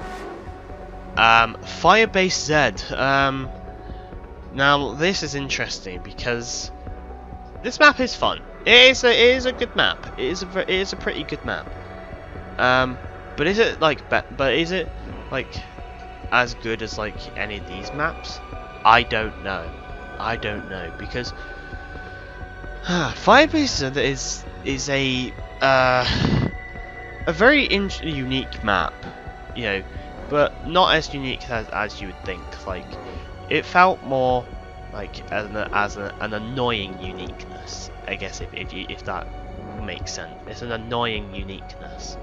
Firebase Z. Now this is interesting because this map is fun. It is a good map. It is a pretty good map. But is it like as good as like any of these maps? I don't know. Because Firebase is a very unique map, you know, but not as unique as you would think. Like, it felt more like as an annoying uniqueness, I guess, if that makes sense. It's an annoying uniqueness.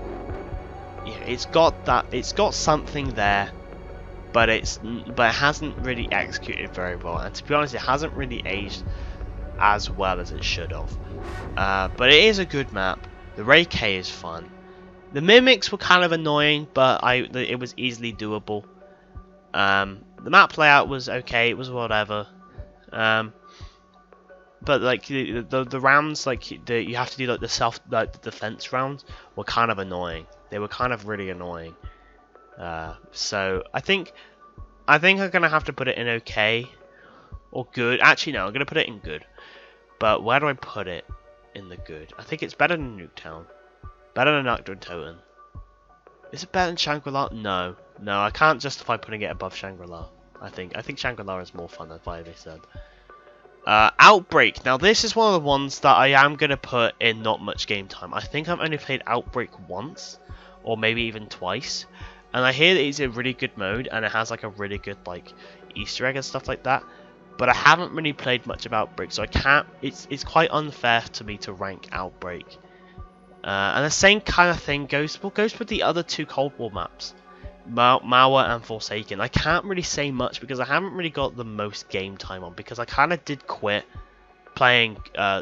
Yeah, it's got something there, but it hasn't really executed very well, and to be honest, it hasn't really aged as well as it should have. But it is a good map. The Ray K is fun. The mimics were kind of annoying, but it was easily doable. The map layout was okay. It was whatever. But like the rounds, like you have to do like the defense rounds, were kind of annoying. They were kind of really annoying. So I think I'm gonna have to put it in okay or good. Actually, no, I'm gonna put it in good. But where do I put it in the good? I think it's better than Nuketown. Better than Toten. Is it better than Shangri-La? No, I can't justify putting it above Shangri-La. I think Shangri-La is more fun than Firebase Z. Outbreak. Now this is one of the ones that I am gonna put in not much game time. I think I've only played Outbreak once, or maybe even twice, and I hear that it's a really good mode and it has like a really good like Easter egg and stuff like that. But I haven't really played much of Outbreak, so I can't. It's quite unfair to me to rank Outbreak. And the same kind of thing goes with the other two Cold War maps, Mauer and Forsaken. I can't really say much because I haven't really got the most game time on, because I kind of did quit playing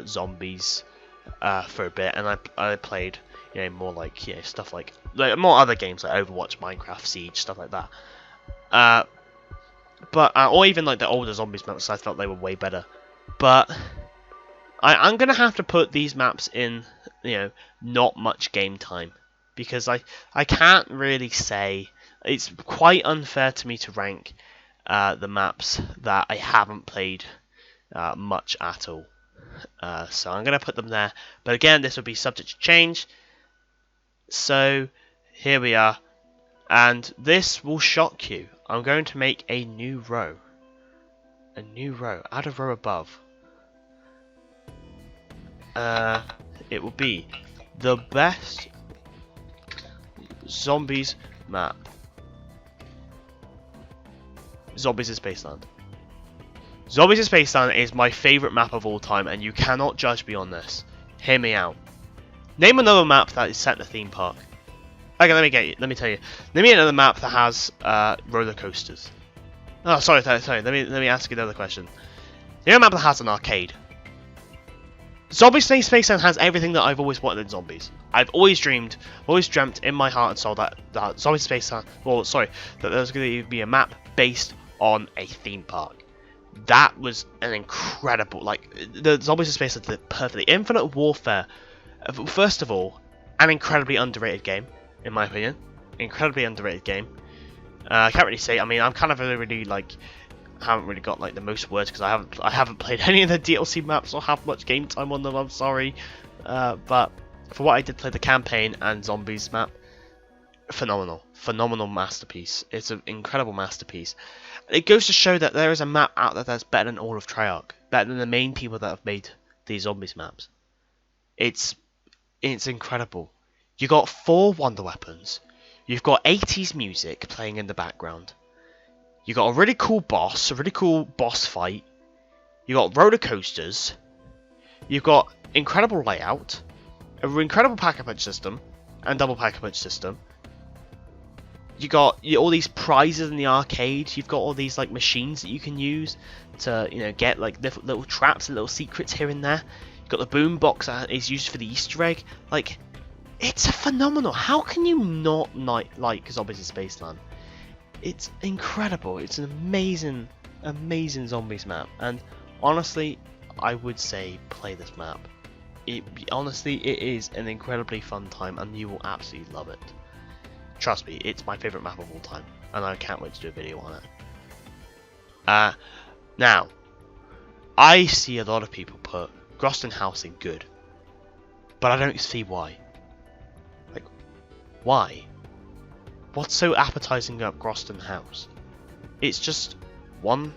zombies for a bit, and I played, you know, more like, you know, stuff like more other games like Overwatch, Minecraft, Siege, stuff like that. But or even like the older zombies maps, I felt they were way better. But I'm gonna have to put these maps in, you know, not much game time, because I can't really say. It's quite unfair to me to rank the maps that I haven't played much at all. So I'm gonna put them there. But again, this will be subject to change. So here we are, and this will shock you. I'm going to make a new row. Add a row above. It will be the best zombies map. Zombies in Spaceland. Zombies in Spaceland is my favourite map of all time, and you cannot judge me on this. Hear me out. Name another map that is set in a theme park. Okay, let me tell you. Name me another map that has roller coasters. Oh, sorry. Let me ask you another question. Name a map that has an arcade. Zombie Spaceland has everything that I've always wanted in zombies. I've always dreamed, always dreamt in my heart and soul that Zombie Spaceland, well, sorry, that there's going to be a map based on a theme park. That was an incredible, like, the Zombies in Spaceland did it perfectly. Infinite Warfare, first of all, an incredibly underrated game, in my opinion. Incredibly underrated game. I can't really say, I mean, I'm kind of really, like, haven't really got like the most words because I haven't played any of the DLC maps or have much game time on them. I'm sorry, but for what I did play the campaign and zombies map, phenomenal masterpiece. It's an incredible masterpiece. It goes to show that there is a map out there that's better than all of Treyarch, better than the main people that have made these zombies maps. It's incredible. You got 4 wonder weapons. You've got 80s music playing in the background. You got a really cool boss fight. You got roller coasters. You've got incredible layout, an incredible pack-a-punch system, and double pack-a-punch system. You got all these prizes in the arcade. You've got all these like machines that you can use to, you know, get like little traps and little secrets here and there. You've got the boom box that is used for the Easter egg. Like, it's a phenomenal. How can you not like Zombies in Spaceland? It's incredible. It's an amazing zombies map, and honestly, I would say play this map. Honestly, it is an incredibly fun time, and you will absolutely love it. Trust me, it's my favourite map of all time, and I can't wait to do a video on it. Now, I see a lot of people put Groston House in good, but I don't see why. Like, why? What's so appetizing about Groston House? It's just one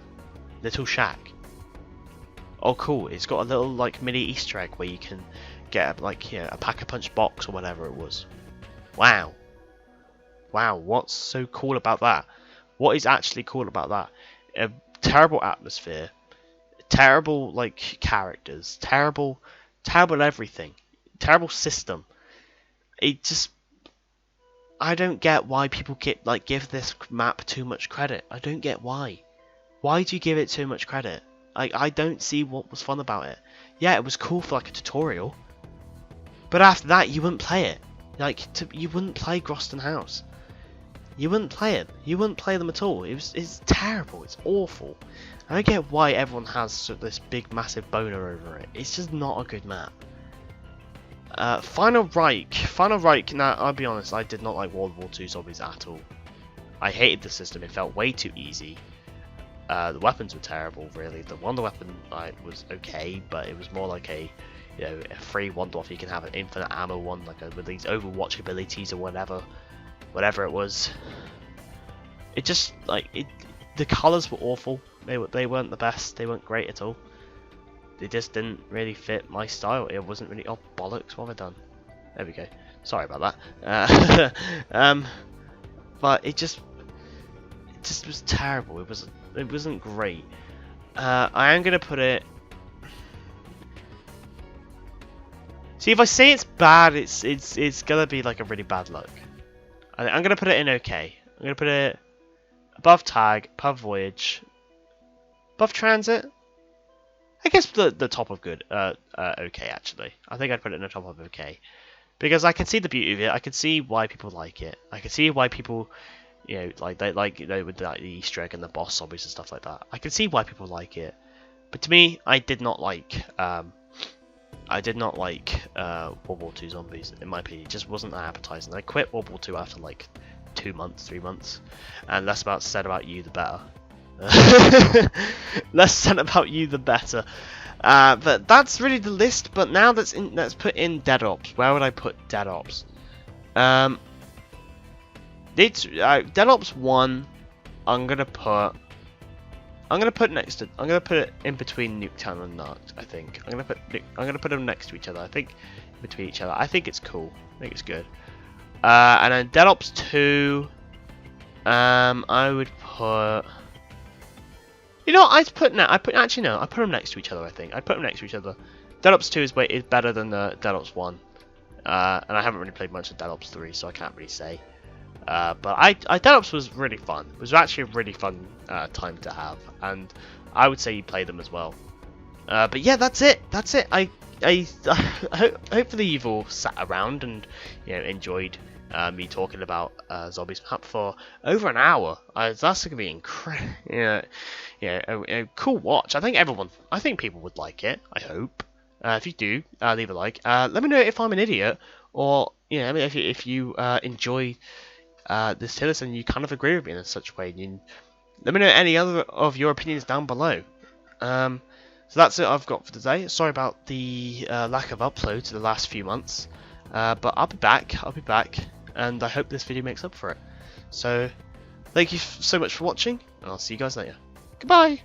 little shack. Oh cool, it's got a little like mini Easter egg where you can get like, you know, a pack-a-punch box or whatever it was. Wow. Wow, what's so cool about that? What is actually cool about that? A terrible atmosphere, terrible like characters, terrible everything, terrible system. It just, I don't get why people give this map too much credit. I don't get why. Why do you give it too much credit? I don't see what was fun about it. Yeah, it was cool for like a tutorial, but after that you wouldn't play it. You wouldn't play Groston House. You wouldn't play it. You wouldn't play them at all. It's terrible. It's awful. I don't get why everyone has this big massive boner over it. It's just not a good map. Final Reich, now I'll be honest, I did not like World War II zombies at all. I hated the system, it felt way too easy. The weapons were terrible, really. The wonder weapon was okay, but it was more like a free wonder weapon. You can have an infinite ammo one, with these Overwatch abilities or whatever it was. It just, the colours were awful. They weren't the best, they weren't great at all. They just didn't really fit my style. It wasn't really. Oh bollocks! What have I done? There we go. Sorry about that. But it just was terrible. It wasn't great. I am gonna put it. See, if I say it's bad, it's gonna be like a really bad look. I'm gonna put it in okay. I'm gonna put it above Tag, above Voyage, above Transit. I guess the top of good, okay actually. I think I'd put it in the top of okay, because I can see the beauty of it. I can see why people like it. I can see why people, they with the Easter egg and the boss zombies and stuff like that. I can see why people like it, but to me, I did not like World War II zombies. In my opinion, it just wasn't that appetizing. I quit World War II after like 2 months, 3 months, and less said about you, the better. Less said about you, the better. But that's really the list. But now let's put in Dead Ops. Where would I put Dead Ops? Dead Ops 1. I'm gonna put it in between Nuketown and Narc. I think I'm gonna put them next to each other. I think between each other. I think it's cool. I think it's good. And then Dead Ops 2. I would put. You know, I put them next to each other. I think I'd put them next to each other. Dead Ops 2 is better than Dead Ops 1, and I haven't really played much of Dead Ops 3, so I can't really say. But Dead Ops was really fun. It was actually a really fun time to have, and I would say you play them as well. But yeah, that's it. hopefully you've all sat around and enjoyed me talking about Zombies Map for over an hour. That's gonna be incredible. A cool watch. I think people would like it. I hope. If you do, leave a like. Let me know if I'm an idiot, or I mean, if you enjoy this tier list and you kind of agree with me in such a way. Let me know any other of your opinions down below. So that's it I've got for today. Sorry about the lack of uploads the last few months, but I'll be back. And I hope this video makes up for it. So, thank you so much for watching, and I'll see you guys later. Goodbye!